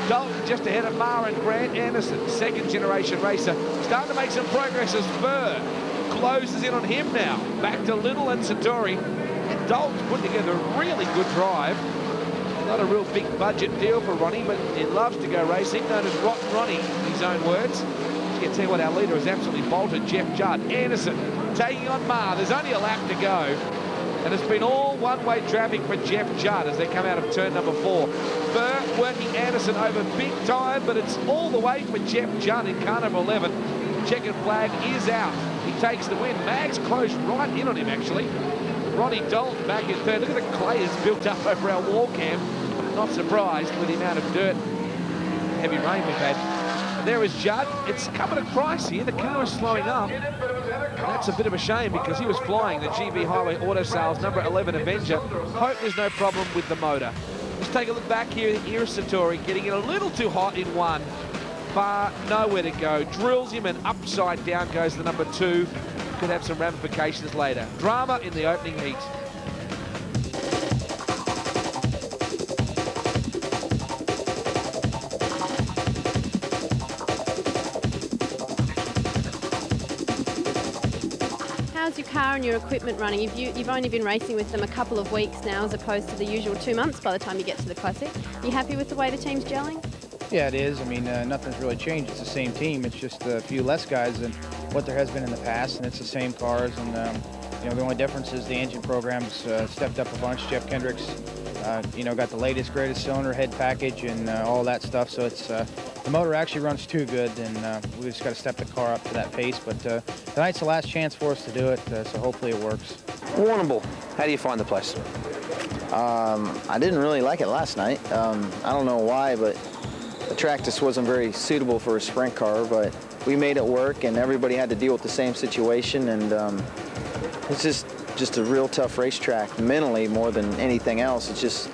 S1: Dalton just ahead of Marr and Grant Anderson, second generation racer, starting to make some progress as Furr closes in on him now. Back to Little and Satori. And Dalton's put together a really good drive. Not a real big budget deal for Ronnie, but he loves to go racing, known as Rotten Ronnie, in his own words. You can tell you what, our leader has absolutely bolted. Jeff Judd. Anderson taking on Marr. There's only a lap to go. And it's been all one-way traffic for Jeff Judd as they come out of turn number 4. Furr working Anderson over big time, but it's all the way for Jeff Judd in car number 11. Checkered flag is out. He takes the win. Mags closed right in on him, actually. Ronnie Dalton back in third. Look at the clay that's built up over our wall cam. Not surprised with the amount of dirt, heavy rain we've had. And there is Judd. It's coming to Christ here. The car is slowing up. That's a bit of a shame because he was flying the GB Highway Auto Sales number 11 Avenger. Hope there's no problem with the motor. Let's take a look back here. Here's Satori getting it a little too hot in 1. Farr, nowhere to go. Drills him and upside down goes the number 2. Could have some ramifications later. Drama in the opening heat.
S4: How's your car and your equipment running? You've only been racing with them a couple of weeks now as opposed to the usual 2 months by the time you get to the Classic. Are you happy with the way the team's gelling?
S5: Yeah, it is. I mean, nothing's really changed. It's the same team. It's just a few less guys than what there has been in the past, and it's the same cars. And, you know, the only difference is the engine program's stepped up a bunch. Jeff Kendrick's, you know, got the latest, greatest cylinder head package and all that stuff. So it's the motor actually runs too good, and we just got to step the car up to that pace. But tonight's the last chance for us to do it, so hopefully it works.
S7: Warrnambool, how do you find the place?
S15: I didn't really like it last night. I don't know why, but the track just wasn't very suitable for a sprint car, but we made it work, and everybody had to deal with the same situation, and it's just a real tough racetrack, mentally more than anything else. It's just,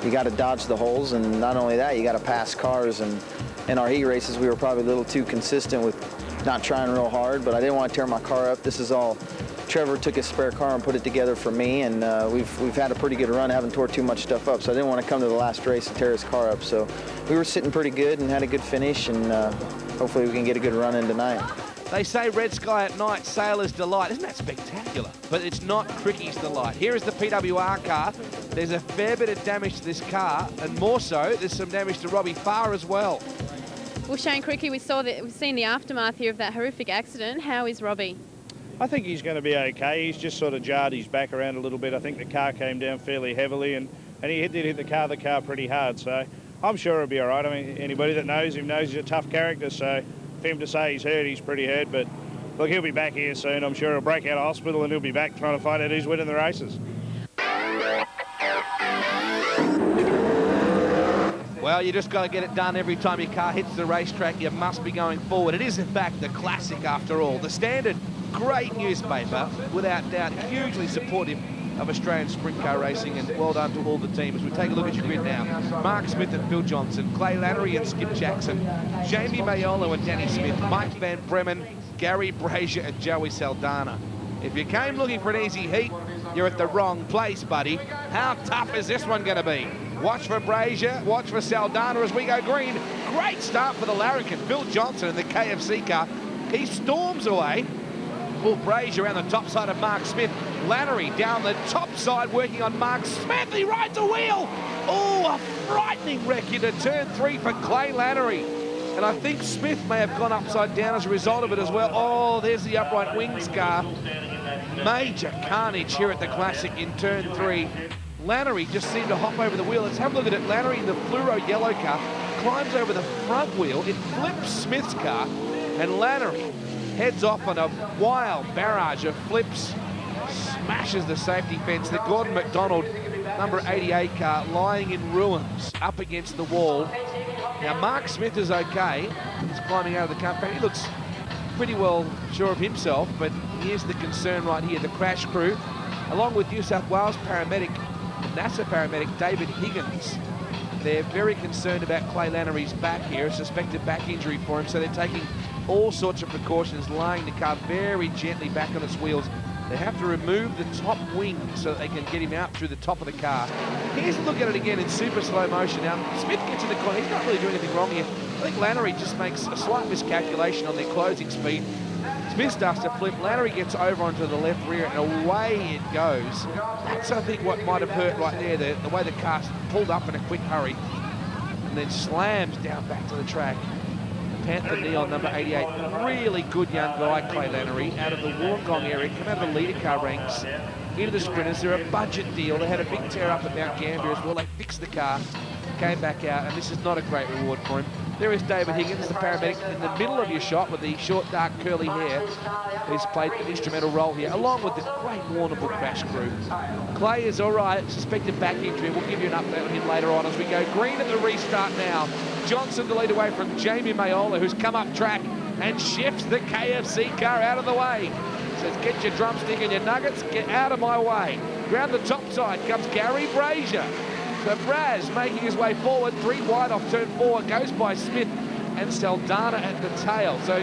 S15: you got to dodge the holes, and not only that, you got to pass cars, and in our heat races, we were probably a little too consistent with not trying real hard, but I didn't want to tear my car up. This is all, Trevor took his spare car and put it together for me, and we've had a pretty good run, haven't tore too much stuff up, so I didn't want to come to the last race and tear his car up. So we were sitting pretty good and had a good finish, and hopefully we can get a good run in tonight.
S1: They say red sky at night, sailor's delight. Isn't that spectacular? But it's not Cricky's delight. Here is the PWR car. There's a fair bit of damage to this car, and more so, there's some damage to Robbie Farr as well.
S4: Well, Shane Cricky, we've seen the aftermath here of that horrific accident. How is Robbie?
S13: I think he's going to be okay. He's just sort of jarred his back around a little bit. I think the car came down fairly heavily, and he did hit the car pretty hard. So I'm sure he'll be all right. I mean, anybody that knows him knows he's a tough character. So for him to say he's hurt, he's pretty hurt. But look, he'll be back here soon. I'm sure he'll break out of hospital and he'll be back trying to find out who's winning the races.
S1: Well, you just got to get it done every time your car hits the racetrack. You must be going forward. It is, in fact, the Classic after all. The Standard, great newspaper, without doubt, hugely supportive of Australian sprint car racing, and well done to all the teams. We take a look at your grid now. Mark Smith and Phil Johnson, Clay Lannery and Skip Jackson, Jamie Maiolo and Danny Smith, Mike Van Bremen, Garry, Brazier and Joey Saldana. If you came looking for an easy heat, you're at the wrong place, buddy. How tough is this one going to be? Watch for Brazier, watch for Saldana as we go green. Great start for the Larrikin. Phil Johnson in the KFC car. He storms away. Well, Brazier around the top side of Mark Smith. Lannery down the top side working on Mark Smith. He rides a wheel. Oh, a frightening wreck into turn 3 for Clay Lannery. And I think Smith may have gone upside down as a result of it as well. Oh, there's the upright wings car. Major carnage here at the Classic in turn 3. Lannery just seemed to hop over the wheel. Let's have a look at it. Lannery in the fluoro yellow car climbs over the front wheel. It flips Smith's car, and Lannery heads off on a wild barrage of flips, smashes the safety fence. The Gordon McDonald number 88 car lying in ruins up against the wall. Now Mark Smith is okay. He's climbing out of the car. He looks pretty well sure of himself, but here's the concern right here. The crash crew, along with New South Wales paramedic, NASA paramedic David Higgins, they're very concerned about Clay Lannery's back here, a suspected back injury for him, so they're taking all sorts of precautions, laying the car very gently back on its wheels. They have to remove the top wing so that they can get him out through the top of the car. Here's a look at it again in super slow motion. Now, Smith gets in the corner. He's not really doing anything wrong here. I think Lannery just makes a slight miscalculation on their closing speed. Smith starts to flip. Lannery gets over onto the left rear, and away it goes. That's, I think, what might have hurt right there, the way the car pulled up in a quick hurry and then slams down back to the track. Panther Neon, number 88. Really good young guy, Clay Lannery, out of the Wollongong area, come out of the leader car ranks into the sprinters. They're a budget deal. They had a big tear up at Mount Gambier as well. They fixed the car, came back out, and this is not a great reward for him. There is David Higgins, the paramedic, in the middle of your shot with the short, dark, curly hair. He's played an instrumental role here, along with the great Warrnambool crash crew. Clay is all right, suspected back injury. We'll give you an update on him later on as we go green at the restart now. Johnson to lead away from Jamie Maiolo, who's come up track and shifts the KFC car out of the way. Says, get your drumstick and your nuggets, get out of my way. Round the top side comes Garry Brazier. So Braz making his way forward, 3 wide off turn 4, goes by Smith and Saldana at the tail. So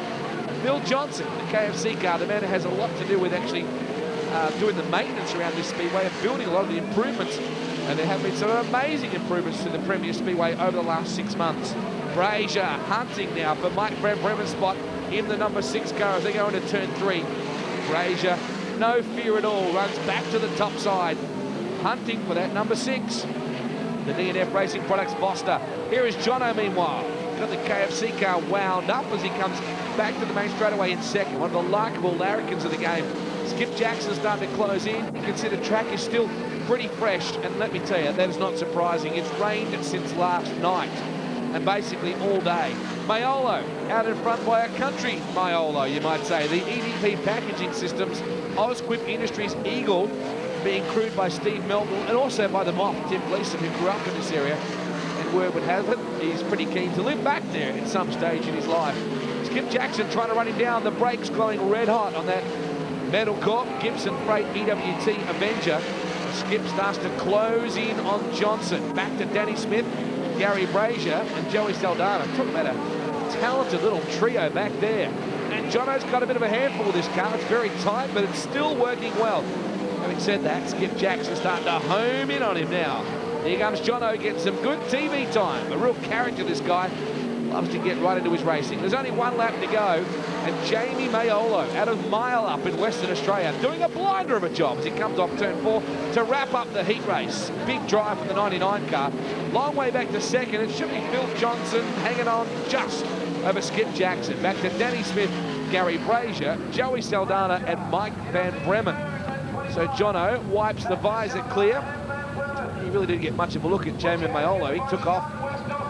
S1: Phil Johnson, the KFC car, the man who has a lot to do with actually doing the maintenance around this speedway and building a lot of the improvements. And there have been some amazing improvements to the Premier Speedway over the last 6 months. Brazier hunting now for Mike Van Bremen's spot in the number 6 car as they go into turn 3. Brazier, no fear at all, runs back to the top side, hunting for that number 6. The DNF Racing Products Foster. Here is Jono meanwhile. Got the KFC car wound up as he comes back to the main straightaway in second. One of the likeable larrikins of the game. Skip Jackson starting to close in. You can see the track is still pretty fresh, and let me tell you, that is not surprising. It's rained since last night and basically all day. Maiolo out in front by a country Maiolo, you might say. The EDP Packaging Systems, Osquip Industries Eagle, being crewed by Steve Melville and also by the moth, Tim Gleeson, who grew up in this area. And word would have it, he's pretty keen to live back there at some stage in his life. Skip Jackson trying to run him down. The brakes glowing red hot on that Metal Corp Gibson Freight EWT Avenger. Skip starts to close in on Johnson. Back to Danny Smith, Garry Brazier and Joey Saldana. Talk about a talented little trio back there. And Jono's got a bit of a handful with this car. It's very tight, but it's still working well. Having said that, Skip Jackson starting to home in on him now. Here comes Jono, getting some good TV time. A real character, this guy. Loves to get right into his racing. There's only 1 lap to go, and Jamie Maiolo out of Mile Up in Western Australia doing a blinder of a job as he comes off turn 4 to wrap up the heat race. Big drive from the 99 car. Long way back to second. It should be Phil Johnson hanging on just over Skip Jackson. Back to Danny Smith, Garry Brazier, Joey Saldana and Mike Van Bremen. So Jono wipes the visor clear. He really didn't get much of a look at Jamie Maiolo. He took off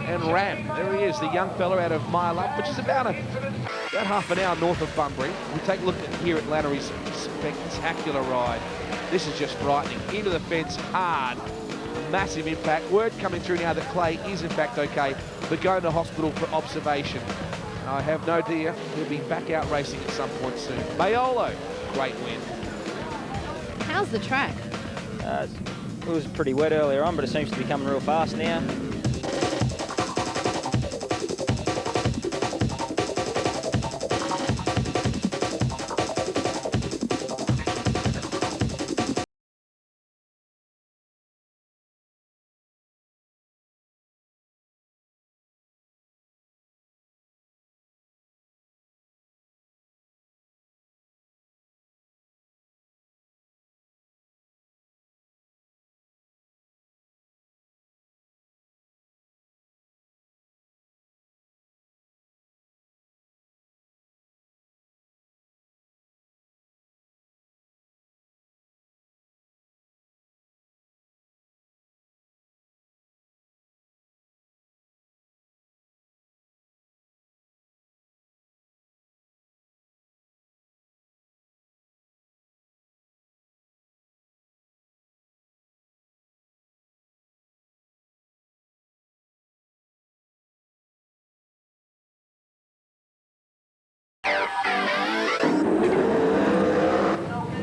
S1: and ran. There he is, the young fellow out of Mile Up, which is about half an hour north of Bunbury. We take a look at here at Lannery's spectacular ride. This is just frightening. Into the fence, hard, massive impact. Word coming through now that Clay is in fact okay, but going to hospital for observation. I have no idea he'll be back out racing at some point soon. Maiolo, great win.
S4: How's the track?
S16: It was pretty wet earlier on, but it seems to be coming real fast now.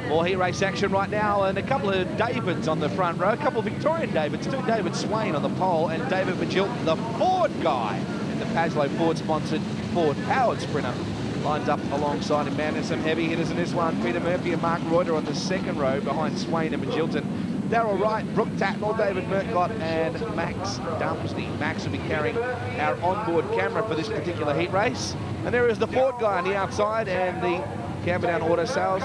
S1: More heat race action right now, and a couple of Davids on the front row, a couple of Victorian Davids, two David Swain on the pole, and David Magilton, the Ford guy, in the Paslow Ford-sponsored Ford-powered Sprinter, lines up alongside him. Man, there's some heavy hitters in this one. Peter Murphy and Mark Reuter on the second row behind Swain and Magilton. Darryl Wright, Brooke Tatnell, David Murcott, and Max Dumesny. Max will be carrying our onboard camera for this particular heat race. And there is the Ford guy on the outside, and the Camberdown Auto Sales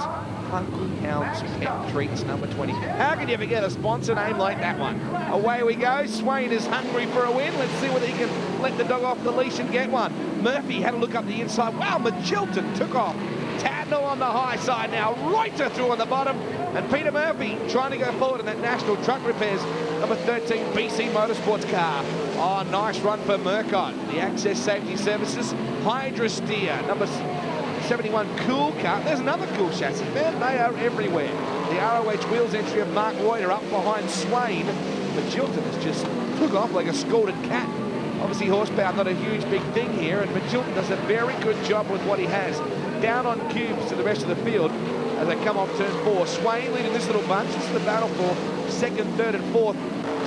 S1: Hungry Hounds Pet Treats number 20. How can you forget a sponsor name like that one? Away we go. Swain is hungry for a win. Let's see whether he can let the dog off the leash and get one. Murphy had a look up the inside. Wow, Magilton took off. Tatnell on the high side now. Reuter through on the bottom. And Peter Murphy trying to go forward in that National Truck Repairs number 13 BC Motorsports car. Oh, nice run for Murcott. The Access Safety Services Hydra Steer number 71 Cool car. There's another cool chassis. Man, they are everywhere. The ROH Wheels entry of Mark Reuter up behind Swain. Magilton has just took off like a scalded cat. Obviously horsepower not a huge big thing here, and Magilton does a very good job with what he has. Down on cubes to the rest of the field as they come off turn 4. Swain leading this little bunch. This is the battle for second, third and fourth.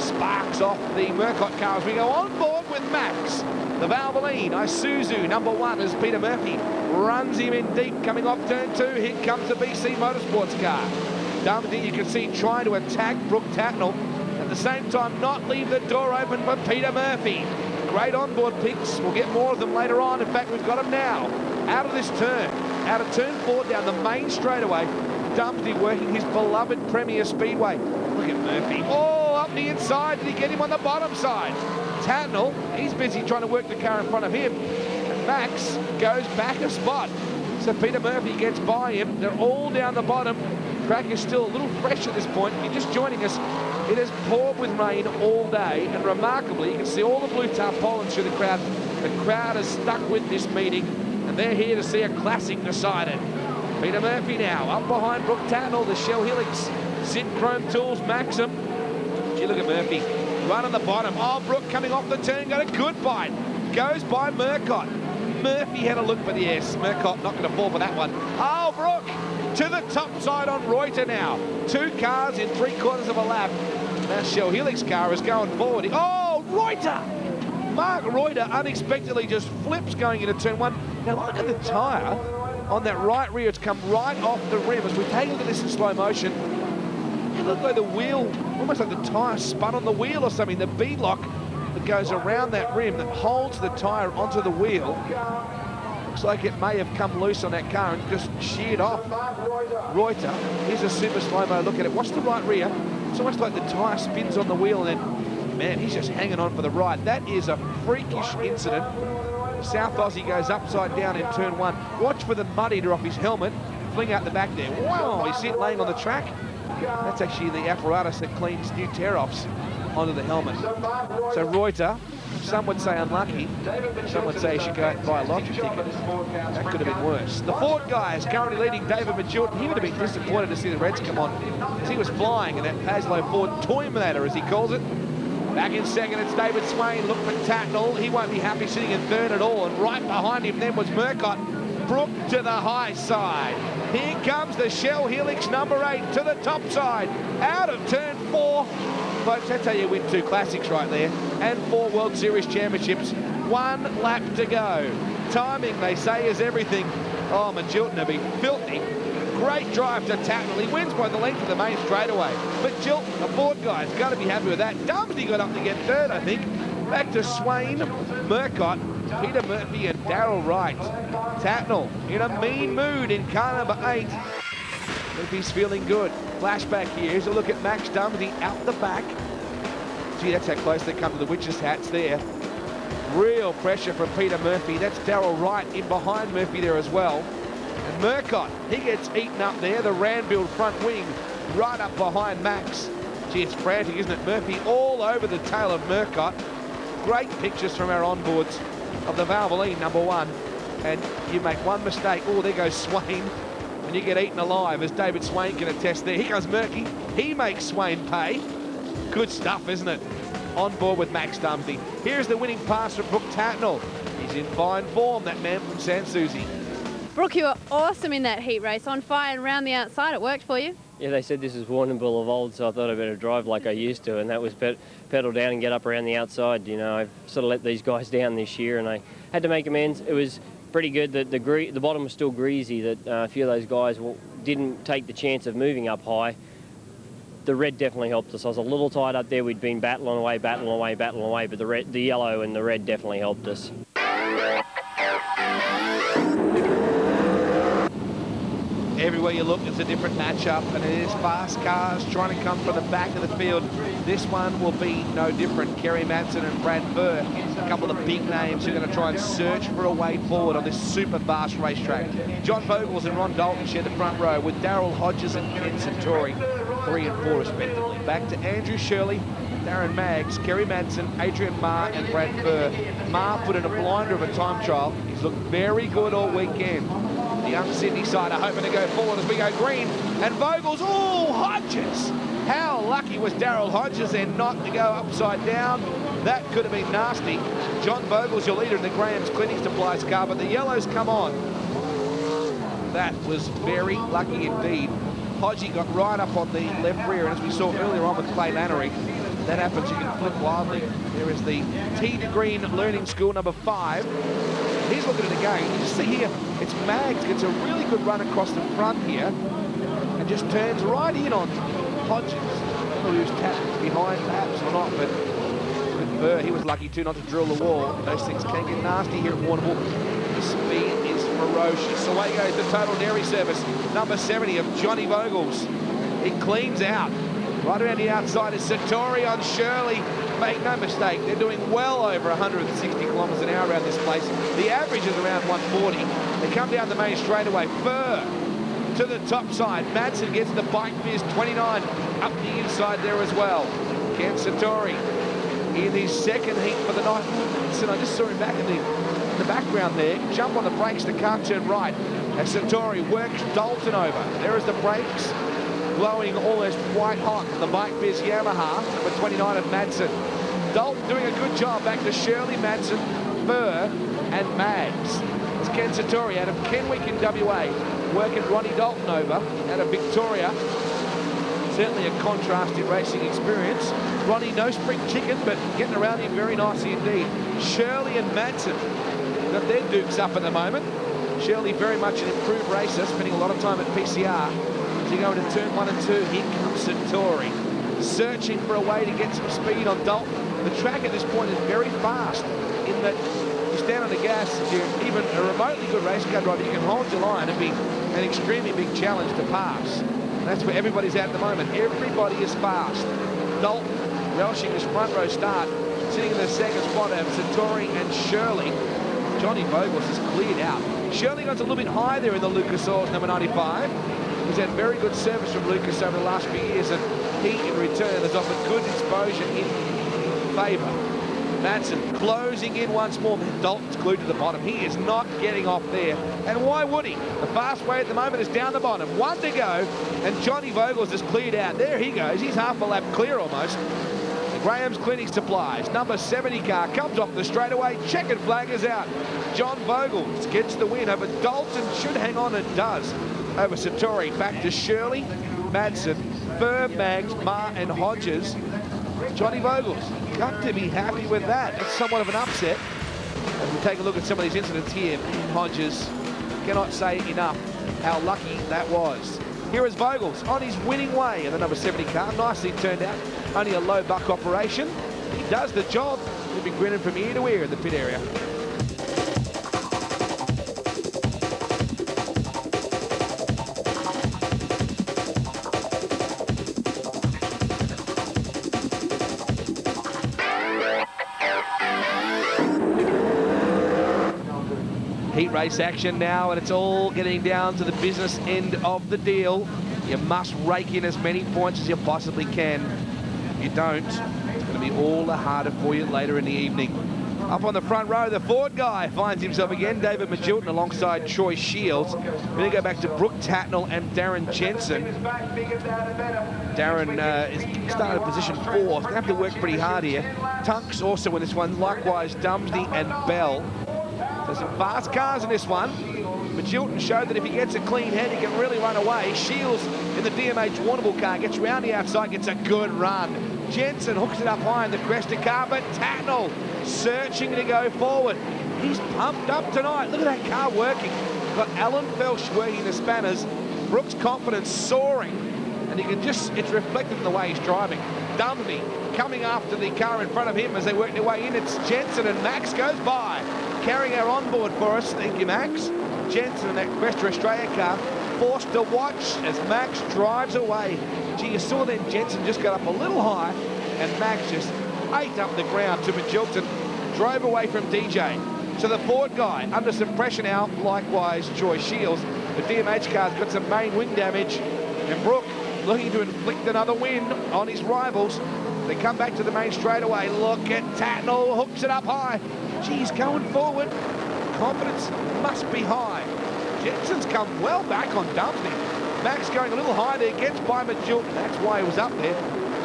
S1: Sparks off the Murcott car as we go on board with Max. The Valvoline Isuzu number 1 as Peter Murphy runs him in deep coming off turn 2. Here comes the BC Motorsports car. Dumesny, you can see, trying to attack Brooke Tatnell. At the same time, not leave the door open for Peter Murphy. Great onboard picks. We'll get more of them later on. In fact, we've got them now. Out of this turn, out of turn 4 down the main straightaway. Dumesny working his beloved Premier Speedway. Look at Murphy. Oh, up the inside. Did he get him on the bottom side? Tatnell, he's busy trying to work the car in front of him. And Max goes back a spot. So Peter Murphy gets by him. They're all down the bottom. Track is still a little fresh at this point. If you're just joining us, it has poured with rain all day, and remarkably, you can see all the blue tarpaulins through the crowd. The crowd is stuck with this meeting, and they're here to see a classic decided. Peter Murphy now, up behind Brooke Tatnell, the Shell Helix, Sit Chrome Tools Maxim. Gee, look at Murphy, right on the bottom. Oh, Brooke coming off the turn, got a good bite. Goes by Murcott. Murphy had a look for the S. Murcott not going to fall for that one. Oh, Brooke to the top side on Reuter now. 2 cars in 3/4 of a lap. Now Shell Helix car is going forward. Oh, Reuter! Mark Reuter unexpectedly just flips going into turn 1. Now look at the tyre on that right rear. It's come right off the rim. As we take a look at this in slow motion, it looked like the wheel, almost like the tyre spun on the wheel or something. The beadlock that goes around that rim that holds the tyre onto the wheel, looks like it may have come loose on that car and just sheared off. Reuter, here's a super slow-mo look at it. Watch the right rear. It's almost like the tyre spins on the wheel and then, man, he's just hanging on for the ride. That is a freakish incident. South Aussie goes upside down in turn 1. Watch for the mud eater off his helmet. Fling out the back there. Wow, he's sitting laying on the track. That's actually the apparatus that cleans new tear-offs onto the helmet. So Reuter, some would say unlucky, some would say he should go out and buy a lottery ticket. That could have been worse. The Ford guy is currently leading David Magilton. He would have been disappointed to see the Reds come on, because he was flying in that Paslow Ford Toyminator, as he calls it. Back in second, it's David Swain. Look for Tatnell. He won't be happy sitting in third at all. And right behind him then was Murcott. Brooke to the high side. Here comes the Shell Helix number 8 to the top side. Out of turn 4. Folks, that's how you win 2 classics right there. And 4 World Series championships. 1 lap to go. Timing, they say, is everything. Oh, Magilton will be filthy. Great drive to Tatnell. He wins by the length of the main straightaway. But Jilton, the Ford guy's got to be happy with that. Dumesny got up to get 3rd, I think. Back to Swain, Murcott, Peter Murphy and Darryl Wright. Tatnell in a mean mood in car number 8. If he's feeling good. Flashback here. Here's a look at Max Dumesny out the back. Gee, that's how close they come to the witches' hats there. Real pressure from Peter Murphy. That's Darryl Wright in behind Murphy there as well. And Murcott, he gets eaten up there. The Warrnambool front wing right up behind Max. Gee, it's frantic, isn't it? Murphy all over the tail of Murcott. Great pictures from our onboards of the Valvoline number 1. And you make one mistake. Oh, there goes Swain. And you get eaten alive, as David Swain can attest there. Here comes Murky. He makes Swain pay. Good stuff, isn't it? On board with Max Dumesny. Here's the winning pass from Brooke Tatnell. He's in fine form, that man from Sanssouci.
S4: Brooke, you were awesome in that heat race, on fire and round the outside. It worked for you.
S8: Yeah, they said this is Warrnambool of old, so I thought I'd better drive like I used to, and that was pedal down and get up around the outside. You know, I've sort of let these guys down this year, and I had to make amends. It was pretty good. The bottom was still greasy, that a few of those guys didn't take the chance of moving up high. The red definitely helped us. I was a little tight up there. We'd been battling away, but the yellow and the red definitely helped us.
S1: Everywhere you look, it's a different matchup, and it is fast cars trying to come from the back of the field. This one will be no different. Kerry, Madsen and Brad Furr, a couple of big names who are going to try and search for a way forward on this super fast racetrack. John Vogels and Ron Dalton share the front row with Daryl Hodges and Ken Santori, 3 and 4 respectively. Back to Andrew Shirley, Darren Maggs, Kerry Madsen, Adrian Marr and Brad Furr. Marr put in a blinder of a time trial. He's looked very good all weekend. The young Sydney side are hoping to go forward as we go green. And Vogels, oh, Hodges! How lucky was Daryl Hodges then not to go upside down? That could have been nasty. John Vogels, your leader in the Graham's Clinic Supplies car, but the yellows come on. That was very lucky indeed. Hodgie got right up on the left rear, and as we saw earlier on with Clay Lannery, that happens, you can flip wildly. There is the T to Green Learning School number 5. He's looking at it again. You just see here, it's Maggs gets a really good run across the front here and just turns right in on Hodges. I don't know if he was tapped behind perhaps or not, but with Furr, he was lucky too not to drill the wall. Those things can get nasty here at Warrnambool. The speed is ferocious. Away goes the total dairy service. Number 70 of Johnny Vogels. He cleans out. Right around the outside is Satori on Shirley. Make no mistake, they're doing well over 160 kilometres an hour around this place. The average is around 140. They come down the main straightaway. Furr to the top side. Madsen gets the bike fizz 29 up the inside there as well. Ken Satori in his second heat for the night. And I just saw him back in the background there. Jump on the brakes, the car turn right. As Satori works Dalton over. There is the brakes. Blowing almost white hot. The bike biz Yamaha, number 29 of Madsen. Dalton doing a good job. Back to Shirley, Madsen, Furr and Maggs. It's Ken Satori out of Kenwick in WA. Working Ronnie Dalton over out of Victoria. Certainly a contrasted racing experience. Ronnie, no spring chicken, but getting around him very nicely indeed. Shirley and Madsen got their dukes up at the moment. Shirley very much an improved racer, spending a lot of time at PCR. As you go into turn 1 and 2, here comes Satori, searching for a way to get some speed on Dalton. The track at this point is very fast in that you stand on the gas, if you're even a remotely good race car driver, you can hold your line and be an extremely big challenge to pass. And that's where everybody's at the moment. Everybody is fast. Dalton relishing his front row start, sitting in the second spot of Satori and Shirley. Johnny Vogels is cleared out. Shirley got a little bit high there in the Lucas Oils, number 95. He's had very good service from Lucas over the last few years, and he, in return, has offered good exposure in favour. Madsen closing in once more. Dalton's glued to the bottom. He is not getting off there. And why would he? The fast way at the moment is down the bottom. 1 to go, and Johnny Vogels is cleared out. There he goes. He's half a lap clear almost. A Graham's Cleaning Supplies. Number 70 car comes off the straightaway. Checkered flag is out. John Vogels gets the win over Dalton. Should hang on and does. Over Satori. Back to Shirley, Madsen, Furr, Maggs, Ma and Hodges. Johnny Vogels. Got to be happy with that. It's somewhat of an upset. As we take a look at some of these incidents here, Hodges cannot say enough how lucky that was. Here is Vogels on his winning way in the number 70 car. Nicely turned out. Only a low buck operation. He does the job. He'll be grinning from ear to ear in the pit area. Heat race action now, and it's all getting down to the business end of the deal. You must rake in as many points as you possibly can. If you don't, it's going to be all the harder for you later in the evening. Up on the front row, the Ford guy finds himself again. David Magilton alongside Troy Shields. We're going to go back to Brooke Tatnell and Daryn Jensen. Daryn is starting in position 4. He's going to have to work pretty hard here. Tunks also in this one. Likewise, Dumesny and Bell. So some fast cars in this one. Magilton showed that if he gets a clean head, he can really run away. Shields in the DMH Warrnambool car gets round the outside, gets a good run. Jensen hooks it up high in the crested car, but Tatnell searching to go forward. He's pumped up tonight. Look at that car working. Got Alan Felsh working the spanners. Brooke's confidence soaring, and you can just, it's reflected in the way he's driving. Dumesny coming after the car in front of him as they work their way in. It's Jensen, and Max goes by. Carrying our onboard for us, thank you, Max. Jensen in that Questa Australia car forced to watch as Max drives away. Gee, you saw then Jensen just got up a little high, and Max just ate up the ground to Magilton, drove away from DJ. So the Ford guy under some pressure now, likewise Troy Shields. The DMH car's got some main wing damage, and Brooke looking to inflict another win on his rivals. They come back to the main straightaway. Look at Tatnell, hooks it up high. Geez, going forward. Confidence must be high. Jensen's come well back on Dumesny. Max going a little high there, gets by Magilton. That's why he was up there.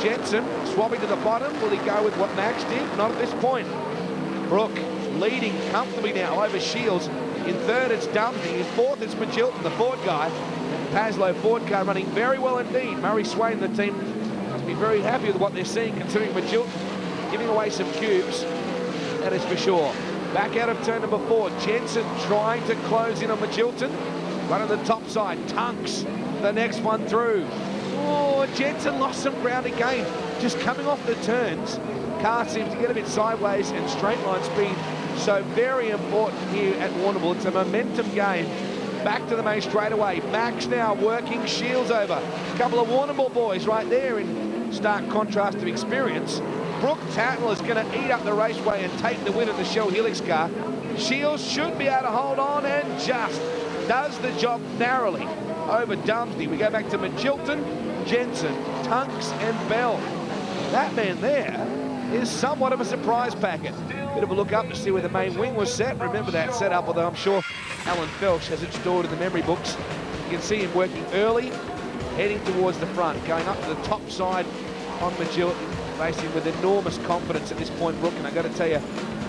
S1: Jensen swapping to the bottom. Will he go with what Max did? Not at this point. Brooke leading comfortably now over Shields. In third, it's Dumesny. In fourth, it's Magilton, the Ford guy. Paslow Ford car running very well indeed. Murray Swain, the team, must be very happy with what they're seeing, considering Magilton giving away some cubes. That is for sure. Back out of turn number 4. Jensen trying to close in on Magilton. Running the top side. Tunks the next one through. Oh, Jensen lost some ground again. Just coming off the turns. Car seems to get a bit sideways, and straight line speed. So very important here at Warrnambool. It's a momentum game. Back to the main straightaway. Max now working Shields over. A couple of Warrnambool boys right there in stark contrast of experience. Brooke Tatnell is going to eat up the raceway and take the win in the Shell Helix car. Shields should be able to hold on and just does the job narrowly over Dumesny. We go back to Magilton, Jensen, Tunks and Bell. That man there is somewhat of a surprise packet. Bit of a look up to see where the main wing was set. Remember that setup, although I'm sure Alan Felsh has it stored in the memory books. You can see him working early, heading towards the front, going up to the top side on Magilton. Racing with enormous confidence at this point, Brooke, and I've got to tell you,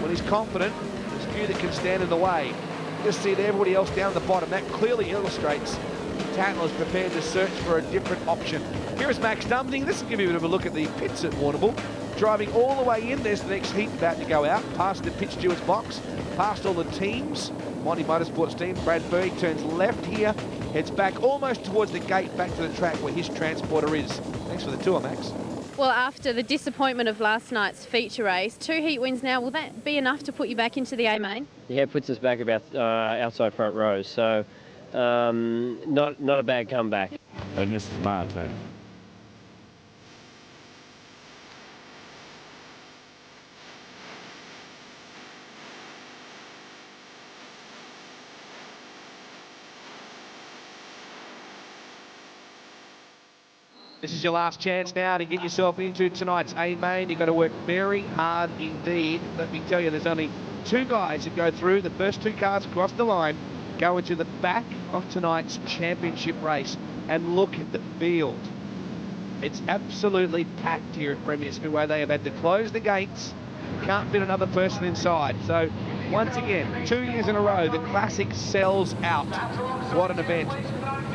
S1: when he's confident, there's few that can stand in the way. Just see everybody else down the bottom. That clearly illustrates Tatnell is prepared to search for a different option. Here is Max Dumesny. This will give you a bit of a look at the pits at Warrnambool. Driving all the way in. There's the next heat about to go out. Past the pit steward's box, past all the teams. Monty Motorsports team, Brad Furr turns left here, heads back almost towards the gate, back to the track where his transporter is. Thanks for the tour, Max.
S4: Well, after the disappointment of last night's feature race, 2 heat wins now, will that be enough to put you back into the A main?
S8: Yeah, it puts us back about outside front rows, so not a bad comeback.
S17: And this is Madsen.
S1: This is your last chance now to get yourself into tonight's A main. You've got to work very hard indeed. Let me tell you, there's only 2 guys that go through. The first 2 cars across the line go into the back of tonight's championship race. And look at the field. It's absolutely packed here at Premier Speedway. They have had to close the gates. Can't fit another person inside. So, once again, 2 years in a row, the Classic sells out. What an event.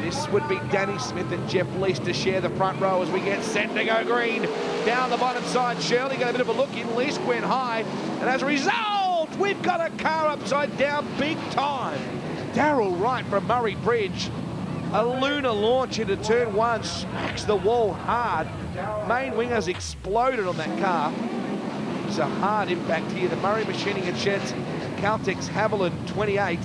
S1: This would be Danny Smith and Jeff Lease to share the front row as we get set to go green. Down the bottom side, Shirley got a bit of a look in. Lease went high. And as a result, we've got a car upside down big time. Darryl Wright from Murray Bridge. A lunar launch into turn 1, smacks the wall hard. Main wing has exploded on that car. It's a hard impact here. The Murray Machining and Sheds, Caltex Haviland 28,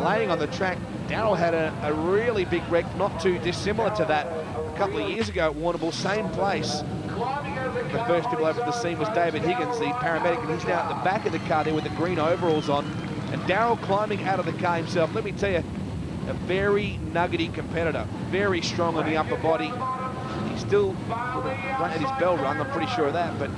S1: laying on the track. Darryl had a really big wreck, not too dissimilar to that a couple of years ago at Warrnambool, same place. The first people over the scene was David Higgins, the paramedic, and he's now at the back of the car there with the green overalls on. And Darryl climbing out of the car himself. Let me tell you, a very nuggety competitor, very strong on the upper body. He's still at his bell run, I'm pretty sure of that, but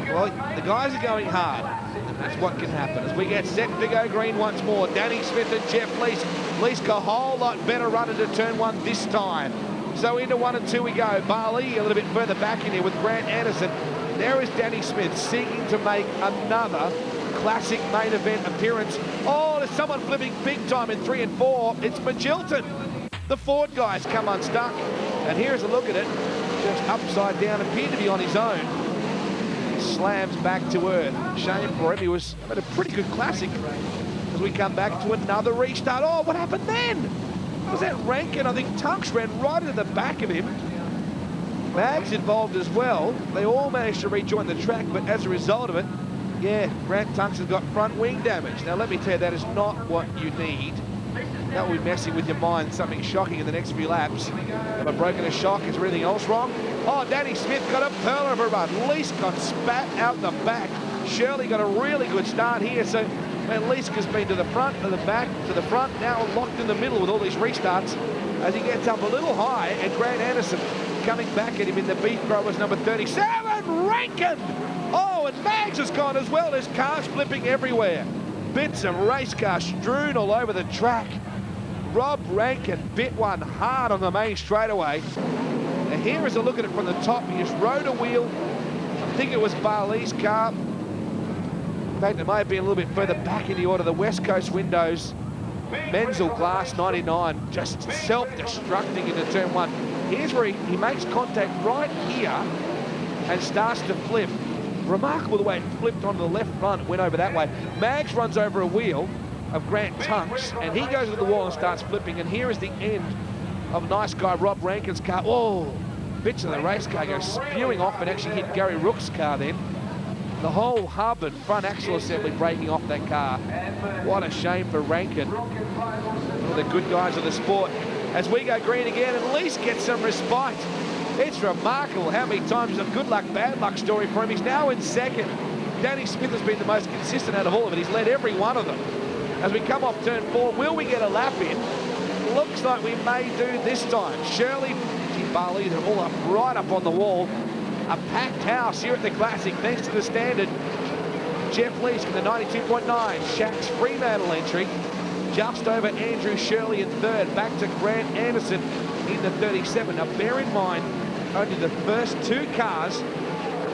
S1: well, the guys are going hard, and that's what can happen. As we get set to go green once more, Danny Smith and Jeff Lease. Lease got a whole lot better run into turn 1 this time. So into 1 and 2 we go. Barley a little bit further back in here with Grand Anderson. There is Danny Smith seeking to make another Classic main event appearance. Oh, there's someone flipping big time in 3 and 4. It's Magilton. The Ford guys come unstuck. And here's a look at it. Just upside down, appeared to be on his own. He slams back to earth. Shame for him. He was having a pretty good Classic. As we come back to another restart. Oh, what happened then? Was that Rankin? I think Tunks ran right into the back of him. Mag's involved as well. They all managed to rejoin the track, but as a result of it, yeah, Grant Tunks has got front wing damage. Now, let me tell you, that is not what you need. That will be messing with your mind, something shocking in the next few laps. Have I broken a shock? Is there anything else wrong? Oh, Danny Smith got a pearl of a run. Lease got spat out the back. Shirley got a really good start here. So, man, Lease has been to the front, to the back, to the front, now locked in the middle with all these restarts as he gets up a little high, and Grant Anderson coming back at him in the Beef Growers number 37, Rankin! Oh, and Mags has gone as well. There's cars flipping everywhere. Bits of race cars strewn all over the track. Rob Rankin bit one hard on the main straightaway. Now here is a look at it from the top. He just rode a wheel. I think it was Barley's car. In fact, it may have been a little bit further back in the order. The West Coast windows. Menzel Glass 99 just self-destructing into turn 1. Here's where he makes contact right here and starts to flip. Remarkable the way it flipped onto the left front, went over that way. Mags runs over a wheel of Grant Tunks, and he goes to the wall and starts flipping. And here is the end of nice guy Rob Rankin's car. Whoa! Bits of the race car go spewing off and actually hit Garry Rook's car then. The whole hub and front axle assembly breaking off that car. What a shame for Rankin. One of the good guys of the sport. As we go green again, at least get some respite. It's remarkable how many times a good luck, bad luck story for him. He's now in second. Danny Smith has been the most consistent out of all of it. He's led every one of them. As we come off turn 4, will we get a lap in? Looks like we may do this time. Shirley, Barley, they're all up right up on the wall. A packed house here at the Classic, thanks to the standard. Jeff Lease in the 92.9. Schatz Fremantle entry. Just over Andrew Shirley in third. Back to Grant Anderson in the 37. Now, bear in mind, only the first 2 cars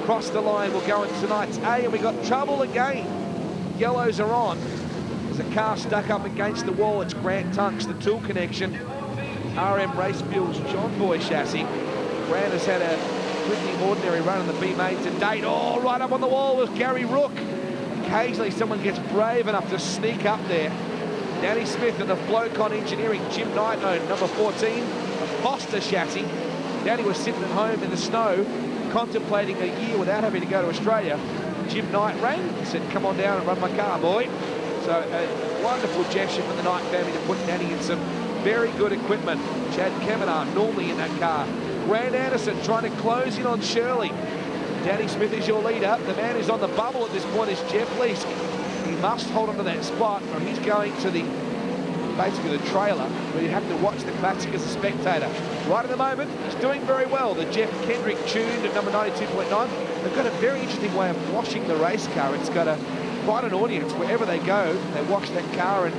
S1: across the line will go in tonight's A, and we got trouble again. Yellows are on. There's a car stuck up against the wall. It's Grant Tunks, the tool connection. RM Race Fuels John Boy chassis. Grant has had a pretty ordinary run on the B-Main to date. Oh, right up on the wall was Garry Rook. Occasionally someone gets brave enough to sneak up there. Danny Smith and the Flowcon Engineering, Jim Knight owned number 14, a Foster chassis. Danny was sitting at home in the snow, contemplating a year without having to go to Australia. Jim Knight rang, said, come on down and run my car, boy. So a wonderful gesture from the Knight family to put Danny in some very good equipment. Chad Kamenar normally in that car. Grand Anderson trying to close in on Shirley. Danny Smith is your leader. The man who's on the bubble at this point is Jeff Lease. He must hold on to that spot, or he's going to basically the trailer, but you have to watch the Classic as a spectator. Right at the moment, he's doing very well. The Jeff Kendrick tuned at number 92.9. They've got a very interesting way of washing the race car. It's got quite an audience. Wherever they go, they wash that car, and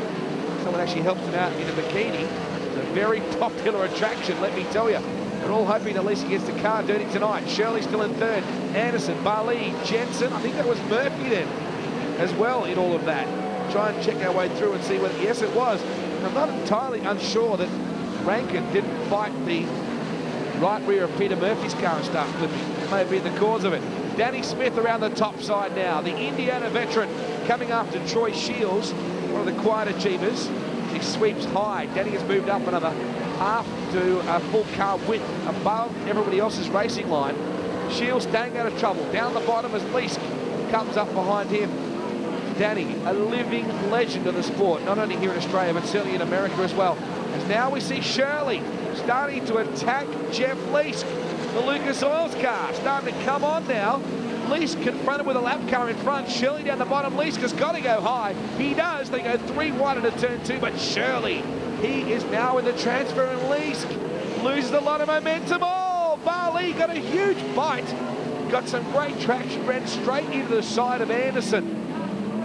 S1: someone actually helps them out in a bikini. It's a very popular attraction, let me tell you. We're all hoping at least he gets the car dirty tonight. Shirley still in third. Anderson, Barley, Jensen. I think that was Murphy then as well in all of that. Try and check our way through and see what... Yes, it was. I'm not entirely unsure that Rankin didn't fight the right rear of Peter Murphy's car and start flipping. It may be the cause of it. Danny Smith around the top side now. The Indiana veteran coming after Troy Shields, one of the quiet achievers. He sweeps high. Danny has moved up another half to a full car width above everybody else's racing line. Shields staying out of trouble. Down the bottom as Leask comes up behind him. Danny, a living legend of the sport, not only here in Australia, but certainly in America as well. As now we see Shirley starting to attack Jeff Leask. The Lucas Oils car starting to come on now. Leask confronted with a lap car in front. Shirley down the bottom. Leask has got to go high. He does. They go 3 wide into turn 2, but Shirley, he is now in the transfer, and Leask loses a lot of momentum. Oh, Barley got a huge bite. Got some great traction, ran straight into the side of Anderson.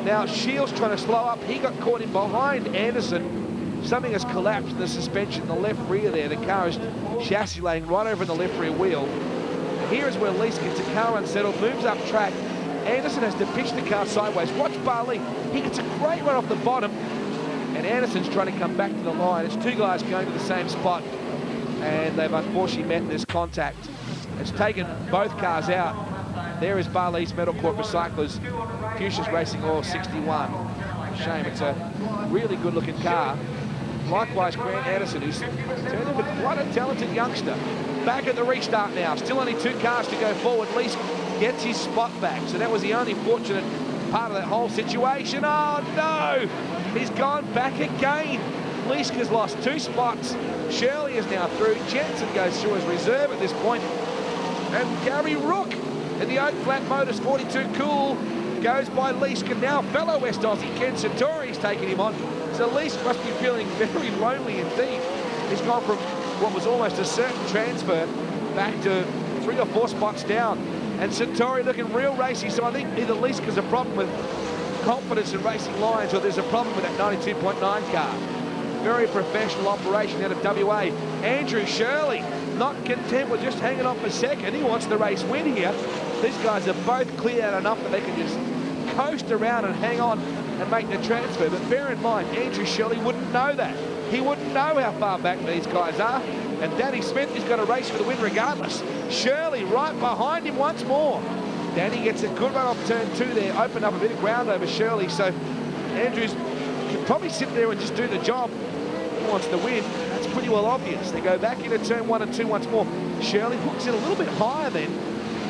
S1: Now Shields trying to slow up. He got caught in behind Anderson. Something has collapsed in the suspension in the left rear there. The car is chassis laying right over in the left rear wheel. Here is where Leask gets a car unsettled, moves up track. Anderson has to pitch the car sideways. Watch Barley. He gets a great run off the bottom. And Anderson's trying to come back to the line. It's 2 guys going to the same spot. And they've unfortunately met this contact. It's taken both cars out. There is Barley's Metal Corp Recyclers Fuchsia's Racing Oil 61. Shame, it's a really good looking car. Likewise, Grant Anderson, who's turned into quite a talented youngster. Back at the restart now. Still only 2 cars to go forward. Leask gets his spot back. So that was the only fortunate part of that whole situation. Oh, no! He's gone back again. Leask has lost 2 spots. Shirley is now through. Jensen goes through as reserve at this point. And Garry Rook in the Oak Flat Motors 42 Cool goes by Leask, and now fellow West Aussie Ken Sartori's taking him on. So Leask must be feeling very lonely indeed. He's gone from what was almost a certain transfer back to 3 or 4 spots down. And Sartori looking real racy, so I think either Leask has a problem with confidence in racing lines, or there's a problem with that 92.9 car. Very professional operation out of WA. Andrew Shirley not content with just hanging on for second. He wants the race win here. These guys are both cleared out enough that they can just coast around and hang on and make the transfer. But bear in mind, Andrew Shirley wouldn't know that. He wouldn't know how far back these guys are. And Danny Smith is going to race for the win regardless. Shirley right behind him once more. Danny gets a good run off turn 2 there, opened up a bit of ground over Shirley. So Andrews can probably sit there and just do the job. He wants to win. That's pretty well obvious. They go back into turn 1 and 2 once more. Shirley hooks it a little bit higher then.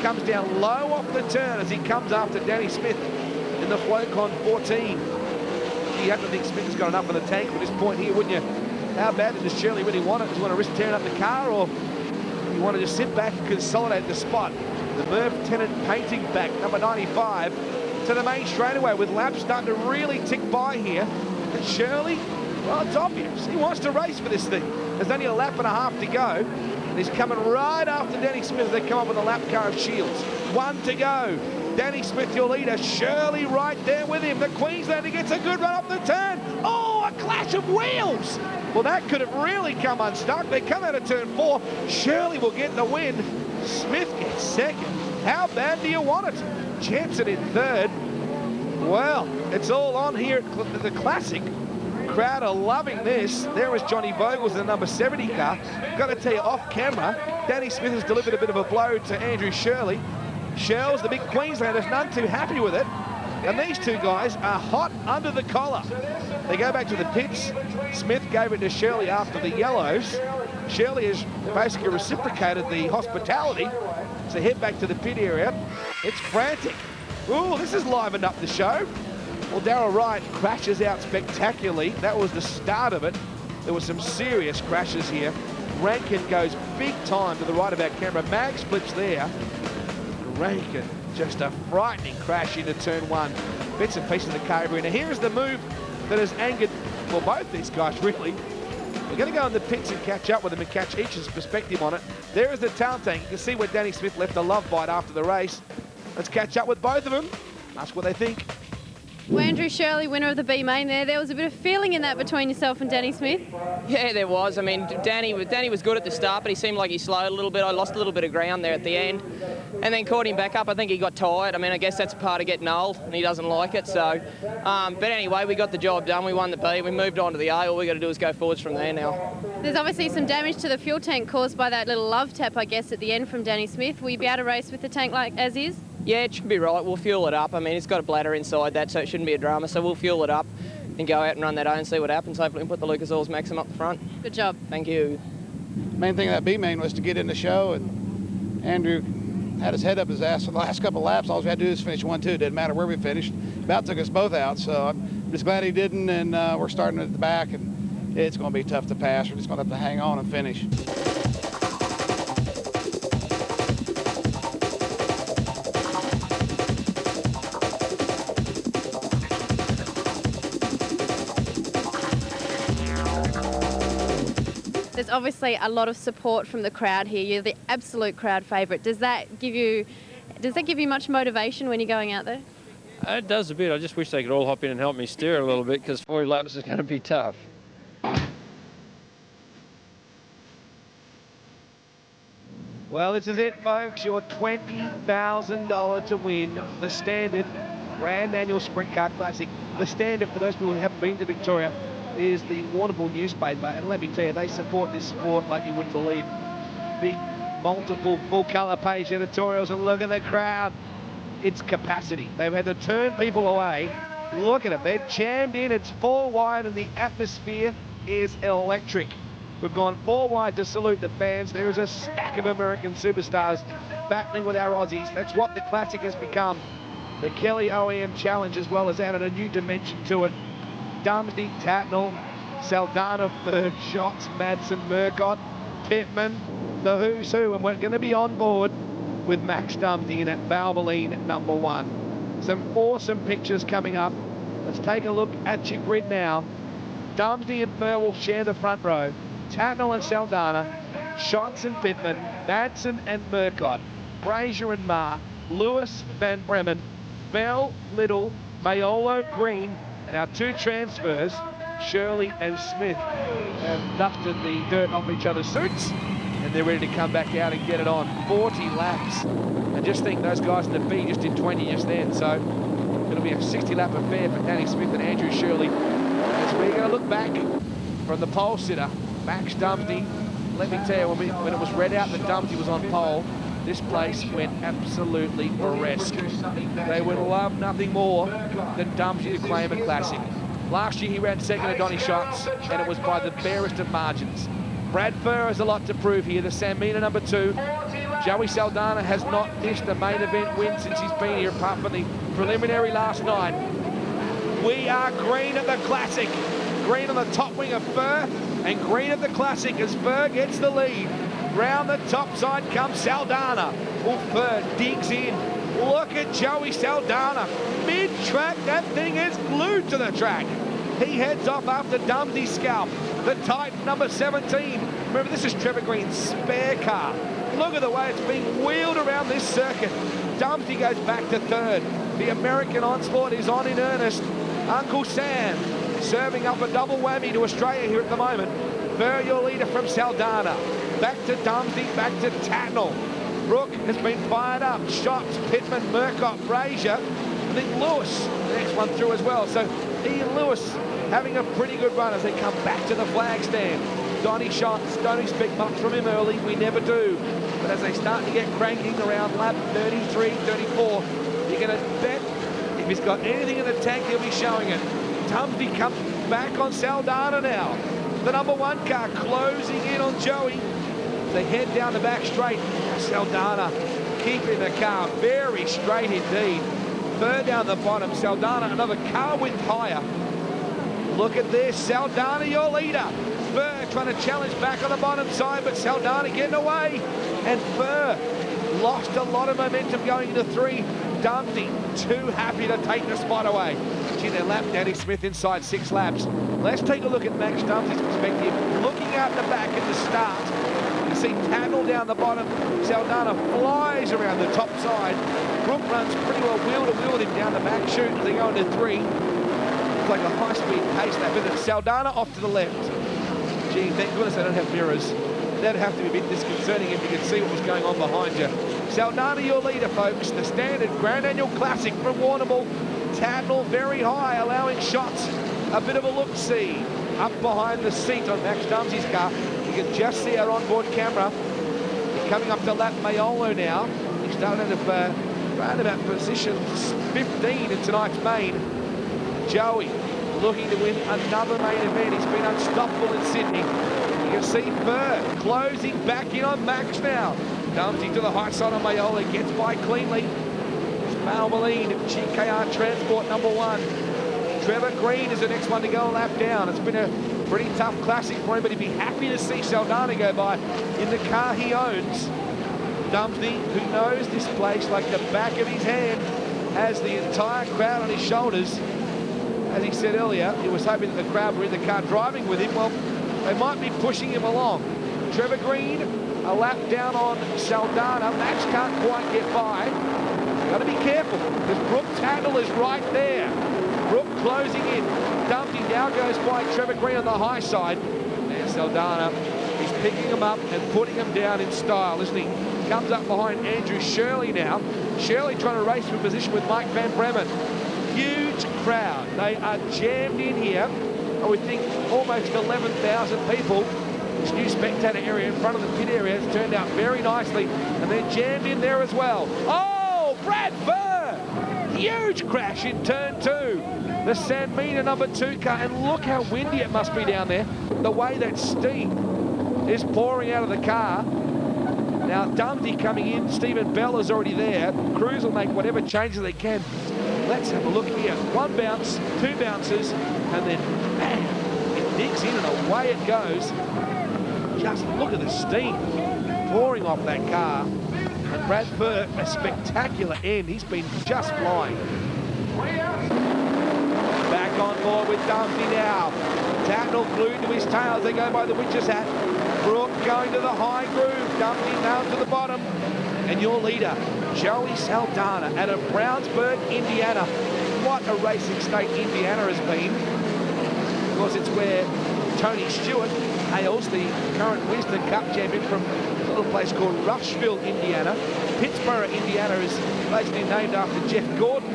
S1: Comes down low off the turn as he comes after Danny Smith in the Flowcon 14. You have to think Smith has got enough in the tank at this point here, wouldn't you? How bad does Shirley really want it? Do you want to risk tearing up the car, or you want to just sit back and consolidate the spot? The Murph Tennant painting back, number 95, to the main straightaway with laps starting to really tick by here. And Shirley, well, it's obvious. He wants to race for this thing. There's only a lap and a half to go. And he's coming right after Danny Smith as they come up with the lap car of Shields. 1 to go. Danny Smith, your leader. Shirley right there with him. The Queenslander gets a good run up the turn. Oh, a clash of wheels. Well, that could have really come unstuck. They come out of turn 4. Shirley will get the win. Smith gets second. How bad do you want it? Jensen in third. Well, it's all on here at the Classic. Crowd are loving this. There was Johnny Vogels in the number 70 car. Got to tell you, off camera, Danny Smith has delivered a bit of a blow to Andrew Shirley. Shells, the big Queenslander's none too happy with it. And these 2 guys are hot under the collar. They go back to the pits. Smith gave it to Shirley after the yellows. Shirley has basically reciprocated the hospitality. So head back to the pit area. It's frantic. Ooh, this has livened up the show. Well, Darryl Wright crashes out spectacularly. That was the start of it. There were some serious crashes here. Rankin goes big time to the right of our camera. Mag splits there. Rankin, just a frightening crash into turn 1. Bits and pieces of the car everywhere. Now here's the move that has angered, well, both these guys really. We're going to go in the pits and catch up with them and catch each's perspective on it. There is the tail tank. You can see where Danny Smith left a love bite after the race. Let's catch up with both of them. Ask what they think.
S4: Well, Andrew Shirley, winner of the B main there was a bit of feeling in that between yourself and Danny Smith.
S16: Yeah, there was. I mean, Danny was good at the start, but he seemed like he slowed a little bit. I lost a little bit of ground there at the end, and then caught him back up. I think he got tired. I mean, I guess that's part of getting old, and he doesn't like it. So, but anyway, we got the job done. We won the B. We moved on to the A. All we got to do is go forwards from there now.
S4: There's obviously some damage to the fuel tank caused by that little love tap, I guess, at the end from Danny Smith. Will you be able to race with the tank like as is?
S16: Yeah, it should be right. We'll fuel it up. I mean, it's got a bladder inside that, so it shouldn't be a drama. So we'll fuel it up and go out and run that A and see what happens. Hopefully we can put the Lucas Oils Maxim up the front.
S4: Good job.
S16: Thank you.
S6: Main thing of that B main was to get in the show, and Andrew had his head up his ass for the last couple of laps. All we had to do is finish 1-2. Didn't matter where we finished. About took us both out, so I'm just glad he didn't, and we're starting at the back, and it's going to be tough to pass. We're just going to have to hang on and finish.
S4: There's obviously a lot of support from the crowd here. You're the absolute crowd favourite. Does that give you much motivation when you're going out there?
S17: It does a bit. I just wish they could all hop in and help me steer a little bit, because 40 laps is going to be tough.
S1: Well, this is it, folks. Your $20,000 to win the standard Grand Annual Sprintcar Classic. The standard, for those people who haven't been to Victoria, is the Warrnambool newspaper, and let me tell you, they support this sport like you wouldn't believe. Big, multiple, full-colour page editorials, and look at the crowd. It's capacity. They've had to turn people away. Look at it. They're jammed in. It's 4 wide, and the atmosphere is electric. We've gone 4 wide to salute the fans. There is a stack of American superstars battling with our Aussies. That's what the Classic has become. The Kelly OEM Challenge, as well as added a new dimension to it. Dumesny, Tatnell, Saldana, Furr, Schatz, Madsen, Murcott, Pittman, the who's who, and we're going to be on board with Max Dumesny in at Valvoline #1. Some awesome pictures coming up. Let's take a look at your grid now. Dumesny and Furr will share the front row. Tatnell and Saldana, Schatz and Pittman, Madsen and Murcott, Brazier and Marr, Lewis, Van Bremen, Bell, Little, Mayolo, Green, and our 2 transfers, Shirley and Smith, have dusted the dirt off each other's suits, and they're ready to come back out and get it on. 40 laps. And just think, those guys in the B just did 20 just then, so it'll be a 60-lap affair for Danny Smith and Andrew Shirley. As we're going to look back from the pole sitter, Max Dumesny. Let me tell you, when it was read out that Dumesny was on pole, this place went absolutely burlesque. They would love nothing more than Dumesny to claim a Classic. Last year he ran second to Donny Schatz, and it was by the barest of margins. Brad Furr has a lot to prove here, the Sambina #2. Joey Saldana has not missed a main event win since he's been here, apart from the preliminary last night. We are green at the Classic. Green on the top wing of Furr, and green at the Classic as Furr gets the lead. Round the top side comes Saldana. Well, Furr digs in. Look at Joey Saldana. Mid-track, that thing is glued to the track. He heads off after Dumesny's scalp. The Titan #17. Remember, this is Trevor Green's spare car. Look at the way it's being wheeled around this circuit. Dumesny goes back to 3rd. The American onslaught is on in earnest. Uncle Sam serving up a double whammy to Australia here at the moment. Furr, your leader from Saldana. Back to Dumesny, back to Tatnell. Brooke has been fired up. Schatz, Pittman, Murcott, Brazier. I think Lewis, the next one through as well. So Ian Lewis having a pretty good run as they come back to the flag stand. Donny Schatz, don't expect much from him early. We never do. But as they start to get cranking around lap 33, 34, you're going to bet if he's got anything in the tank, he'll be showing it. Dumesny comes back on Saldana now. The #1 car closing in on Joey. They head down the back straight. Saldana keeping the car very straight indeed. Furr down the bottom. Saldana another car width higher. Look at this. Saldana, your leader. Furr trying to challenge back on the bottom side, but Saldana getting away. And Furr lost a lot of momentum going into 3. Dumesny too happy to take the spot away. Gee, they lapped Danny Smith inside 6 laps. Let's take a look at Max Dumesny's perspective. Looking out the back at the start, you see Tatnell down the bottom. Saldana flies around the top side. Brooke runs pretty well wheel to wheel with him down the back chute as they go into 3. It's like a high-speed pace lap, isn't it? Saldana off to the left. Gee, thank goodness they don't have mirrors. That'd have to be a bit disconcerting if you could see what was going on behind you. Saldana, your leader, folks. The standard Grand Annual Classic from Warrnambool. Tatnell very high, allowing Schatz a bit of a look-see. Up behind the seat on Max Dumesny's car. You can just see our onboard camera. He's coming up to lap Mayolo now. He's started at round about position 15 in tonight's main. Joey looking to win another main event. He's been unstoppable in Sydney. You can see Furr closing back in on Max now. Dumesny to the high side on Mayolo, gets by cleanly. It's Malmoline, GKR Transport #1. Trevor Green is the next one to go a lap down. It's been a pretty tough classic for him, but he'd be happy to see Saldana go by in the car he owns. Dumesny, who knows this place like the back of his hand, has the entire crowd on his shoulders. As he said earlier, he was hoping that the crowd were in the car driving with him. Well, they might be pushing him along. Trevor Green, a lap down on Saldana. Max can't quite get by. Got to be careful, because Brooke Tatnell is right there. Brooke closing in. Dumesny now goes by Trevor Green on the high side. And Saldana is picking him up and putting him down in style, isn't he? Comes up behind Andrew Shirley now. Shirley trying to race for position with Mike van Bremen. Huge crowd. They are jammed in here. I would think almost 11,000 people. This new spectator area in front of the pit area has turned out very nicely. And they're jammed in there as well. Oh, Brad Furr! Huge crash in turn 2. The Sanmina #2 car. And look how windy it must be down there. The way that steam is pouring out of the car. Now, Dumesny coming in. Stephen Bell is already there. Crews will make whatever changes they can. Let's have a look here. 1 bounce, 2 bounces, and then, man, it digs in and away it goes. Just look at the steam pouring off that car. And Brad Furr, a spectacular end. He's been just flying. Back on board with Dumesny now. Tatnell glued to his tail as they go by the witch's hat. Brooke going to the high groove. Dumesny down to the bottom. And your leader, Joey Saldana, out of Brownsburg, Indiana. What a racing state Indiana has been. Of course, it's where Tony Stewart hails, the current Wisdom Cup champion from a little place called Rushville, Indiana. Pittsburgh, Indiana is basically named after Jeff Gordon.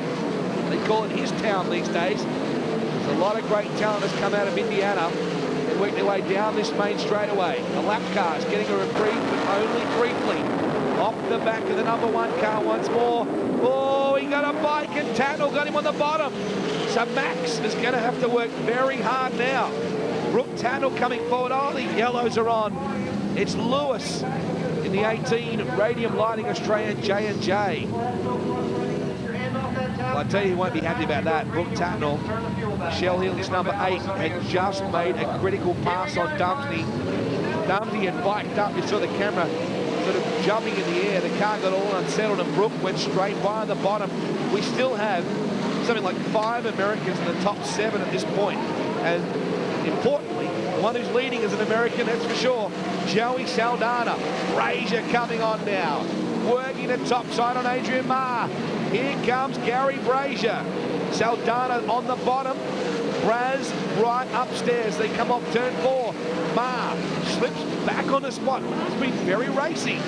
S1: They call it his town these days. There's a lot of great talent that's come out of Indiana. They work their way down this main straightaway. The lap car's getting a reprieve, but only briefly. Off the back of the #1 car once more. Oh, he got a bike and Tatnell got him on the bottom. So Max is going to have to work very hard now. Brooke Tatnell coming forward. Oh, the yellows are on. It's Lewis in the 18 Radium Lighting Australia J&J. Well, I tell you, he won't be happy about that. Brooke Tatnell, Shell Hills #8, had just made a critical pass on Dumesny. Dumesny had biked up. You saw the camera sort of jumping in the air. The car got all unsettled and Brooke went straight by on the bottom. We still have something like 5 Americans in the top 7 at this point. And importantly, the one who's leading is an American, that's for sure. Joey Saldana. Brazier coming on now. Working the top side on Adrian Marr. Here comes Garry Brazier. Saldana on the bottom. Braz right upstairs. They come off turn 4. Marr slips back on the spot. It's been very racy.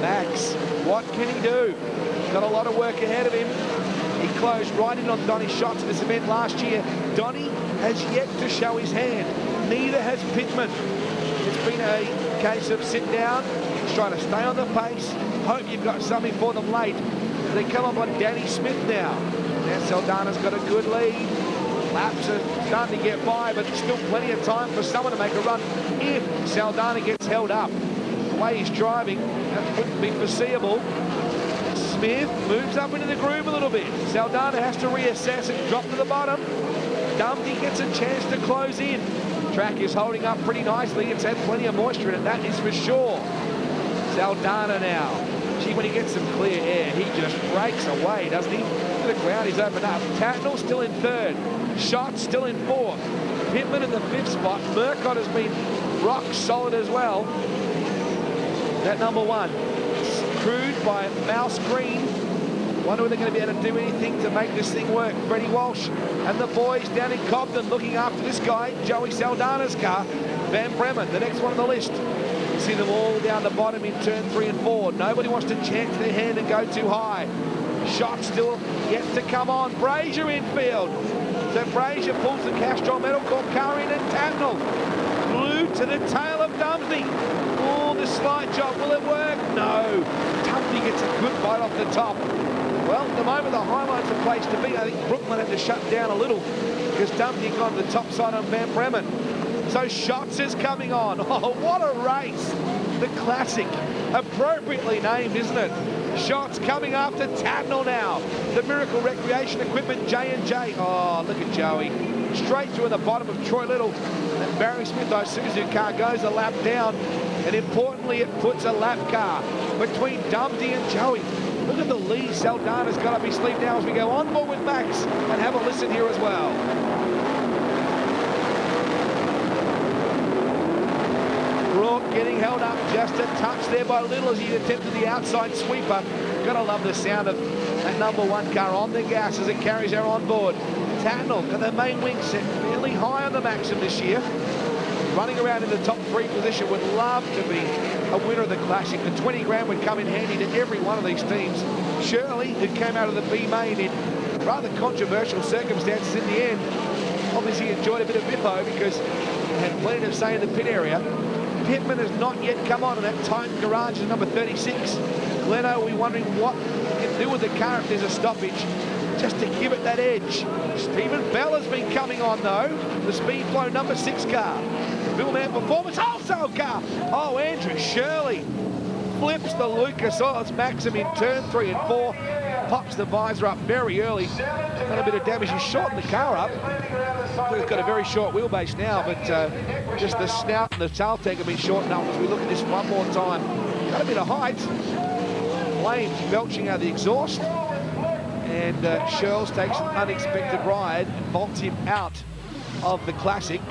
S1: Max, what can he do? Got a lot of work ahead of him. He closed right in on Donny's shots at this event last year. Donny has yet to show his hand. Neither has Pittman. It's been a case of sit down, trying to stay on the pace, hope you've got something for them late. They come up on Danny Smith now. Now Saldana's got a good lead. Laps are starting to get by, but still plenty of time for someone to make a run if Saldana gets held up. The way he's driving, that wouldn't be foreseeable. Smith moves up into the groove a little bit. Saldana has to reassess and drop to the bottom. Dumesny gets a chance to close in. Track is holding up pretty nicely. It's had plenty of moisture in it, that is for sure. Saldana now. Gee, when he gets some clear air, he just breaks away, doesn't he? To the ground, he's opened up. Tatnell still in 3rd. Schatz still in 4th. Pittman in the 5th spot. Murcott has been rock solid as well. That #1. Crewed by Mouse Green. Wonder if they're going to be able to do anything to make this thing work. Freddie Walsh and the boys down in Cobden looking after this guy, Joey Saldana's car. Van Bremen, the next one on the list. See them all down the bottom in turn 3 and 4. Nobody wants to chance their hand and go too high. Shot still yet to come on. Brazier infield. So Brazier pulls the Castrol medal called Curry and Tatnell. Glued to the tail of Dumesny. Oh, the slide job. Will it work? No. Dumesny gets a good bite off the top. Well, at the moment, the highlight's a place to be. I think Brooklyn had to shut down a little because Dumesny got on the top side on Van Bremen. So Schatz is coming on. Oh, what a race. The Classic. Appropriately named, isn't it? Schatz coming after Tatnell now. The Miracle Recreation Equipment J&J. Oh, look at Joey. Straight through in the bottom of Troy Little. And Barry Smith Isuzu car goes a lap down. And importantly, it puts a lap car between Dumesny and Joey. Look at the lead Saldana's got up his sleeve now as we go on board with Max and have a listen here as well. Brooke getting held up just a touch there by Little as he attempted the outside sweeper. Gotta love the sound of that number 1 car on the gas as it carries her on board. Tatnell got the main wing set fairly high on the Maxim this year. Running around in the top 3 position, would love to be a winner of the Classic. The 20 grand would come in handy to every one of these teams. Shirley, who came out of the B main in rather controversial circumstances in the end, obviously enjoyed a bit of biffo because he had plenty to say in the pit area. Pittman has not yet come on, and that Titan Garage is number 36. Glenno will be wondering what he can do with the car if there's a stoppage, just to give it that edge. Stephen Bell has been coming on, though. The Speedflow number 6 car. Billman Performance also car. Oh, Andrew Shirley flips the Lucas Oils Maxim in turn 3 and 4. Pops the visor up very early. Done a bit of damage. He's shortened the car up. He's got a very short wheelbase now, but just the snout and the tail tank have been shortened up as we look at this one more time. Got a bit of height. Flames belching out the exhaust. And Shirls takes an unexpected ride and vaults him out of the Classic.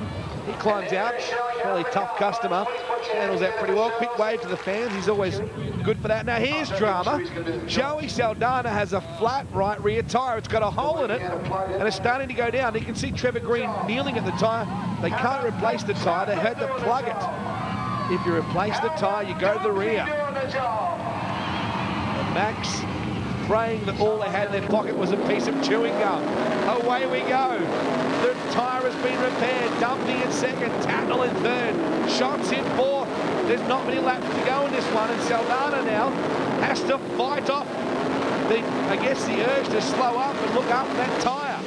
S1: He climbs out, fairly tough customer, handles that pretty well. Quick wave to the fans, he's always good for that. Now here's drama. Joey Saldana has a flat right rear tyre. It's got a hole in it, and it's starting to go down. You can see Trevor Green kneeling at the tyre. They can't replace the tyre, they had to plug it. If you replace the tyre, you go to the rear. And Max praying that all they had in their pocket was a piece of chewing gum. Away we go. The tyre has been repaired. Dumesny in second, Tatnell in third. Shots in fourth. There's not many laps to go in this one, and Saldana now has to fight off the urge to slow up and look up that tyre.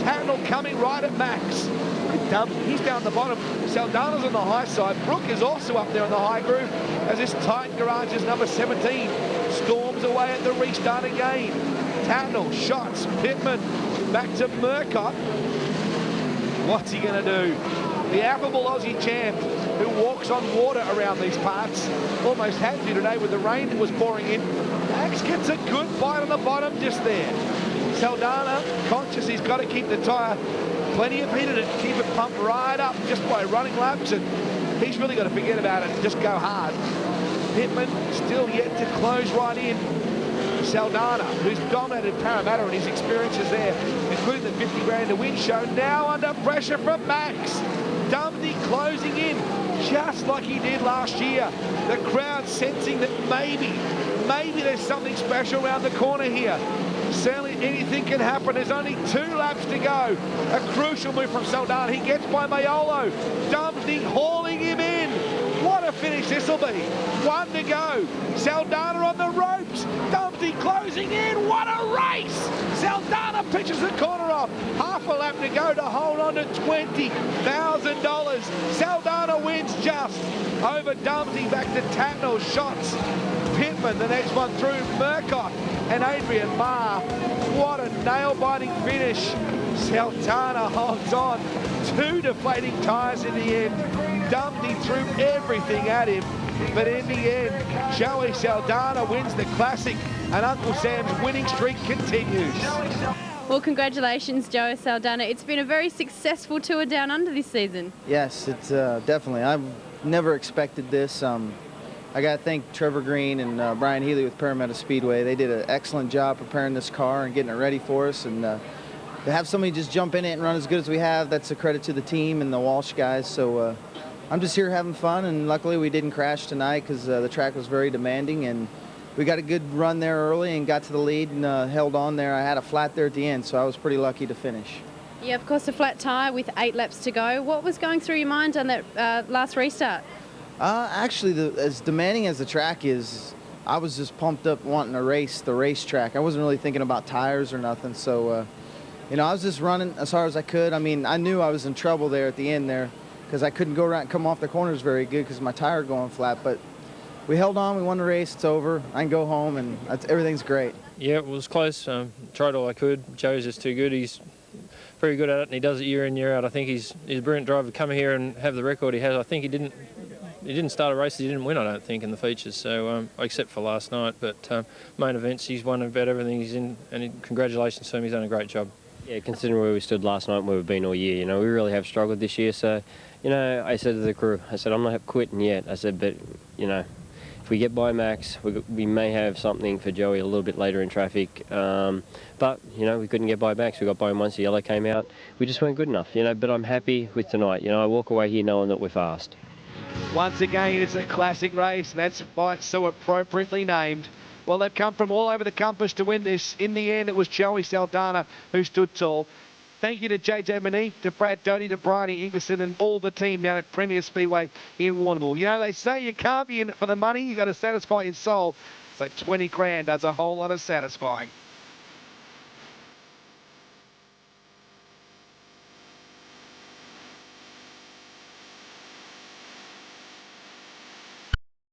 S1: Tatnell coming right at Max. He's down the bottom. Saldana's on the high side. Brooke is also up there on the high groove as this Titan Garage is number 17. Storms away at the restart again. Tatnell, Shots, Pittman, back to Murcott. What's he going to do? The affable Aussie champ who walks on water around these parts. Almost had to today with the rain that was pouring in. Max gets a good bite on the bottom just there. Saldana, conscious he's got to keep the tyre plenty of heat in it, keep it pumped right up just by running laps, and he's really got to forget about it and just go hard. Pittman still yet to close right in. Saldana, who's dominated Parramatta and his experiences there, including the 50 grand to win show, now under pressure from Max. Dumesny closing in, just like he did last year. The crowd sensing that maybe there's something special around the corner here. Certainly anything can happen. There's only 2 laps to go. A crucial move from Saldana. He gets by Mayolo. Dumesny hauling him in. What a finish this will be. 1 to go. Saldana on the ropes. Dumesny closing in. What a race. Saldana pitches the corner off. Half a lap to go to hold on to $20,000. Saldana wins just over Dumesny. Back to Tatnell. Shots. Pittman, the next one through. Murcott and Adrian Marr. What a nail-biting finish. Saldana holds on. 2 deflating tyres in the end. Dumesny threw everything at him, but in the end, Joey Saldana wins the Classic, and Uncle Sam's winning streak continues.
S4: Well, congratulations, Joey Saldana. It's been a very successful tour down under this season.
S15: Yes, it's definitely. I've never expected this. I got to thank Trevor Green and Brian Healy with Parramatta Speedway. They did an excellent job preparing this car and getting it ready for us. And to have somebody just jump in it and run as good as we have, that's a credit to the team and the Walsh guys. So I'm just here having fun, and luckily we didn't crash tonight because the track was very demanding. And we got a good run there early and got to the lead and held on there. I had a flat there at the end, so I was pretty lucky to finish.
S4: Yeah, of course, a flat tyre with 8 laps to go. What was going through your mind on that last restart?
S15: Actually, as demanding as the track is, I was just pumped up wanting to race the racetrack. I wasn't really thinking about tires or nothing. So, you know, I was just running as hard as I could. I mean, I knew I was in trouble there at the end there because I couldn't go around and come off the corners very good because my tire going flat. But we held on. We won the race. It's over. I can go home, and everything's great.
S17: Yeah, it was close. Tried all I could. Joe's just too good. He's very good at it, and he does it year in, year out. I think he's a brilliant driver to come here and have the record he has. I think he didn't start a race, he didn't win, I don't think, in the features, so except for last night. But main events, he's won about everything he's in, and congratulations to him, he's done a great job.
S8: Yeah, considering where we stood last night and where we've been all year, you know, we really have struggled this year. So, you know, I said to the crew, I said, I'm not quitting yet. I said, but, you know, if we get by Max, we may have something for Joey a little bit later in traffic. But, you know, we couldn't get by Max. We got by him once the yellow came out. We just weren't good enough, you know, but I'm happy with tonight. You know, I walk away here knowing that we're fast.
S1: Once again, it's a classic race. That's why it's so appropriately named. Well, they've come from all over the compass to win this. In the end, it was Joey Saldana who stood tall. Thank you to JJ Monique, to Brad Doty, to Bryony Ingerson, and all the team down at Premier Speedway in Warrnambool. You know, they say you can't be in it for the money, you've got to satisfy your soul. So 20 grand does a whole lot of satisfying.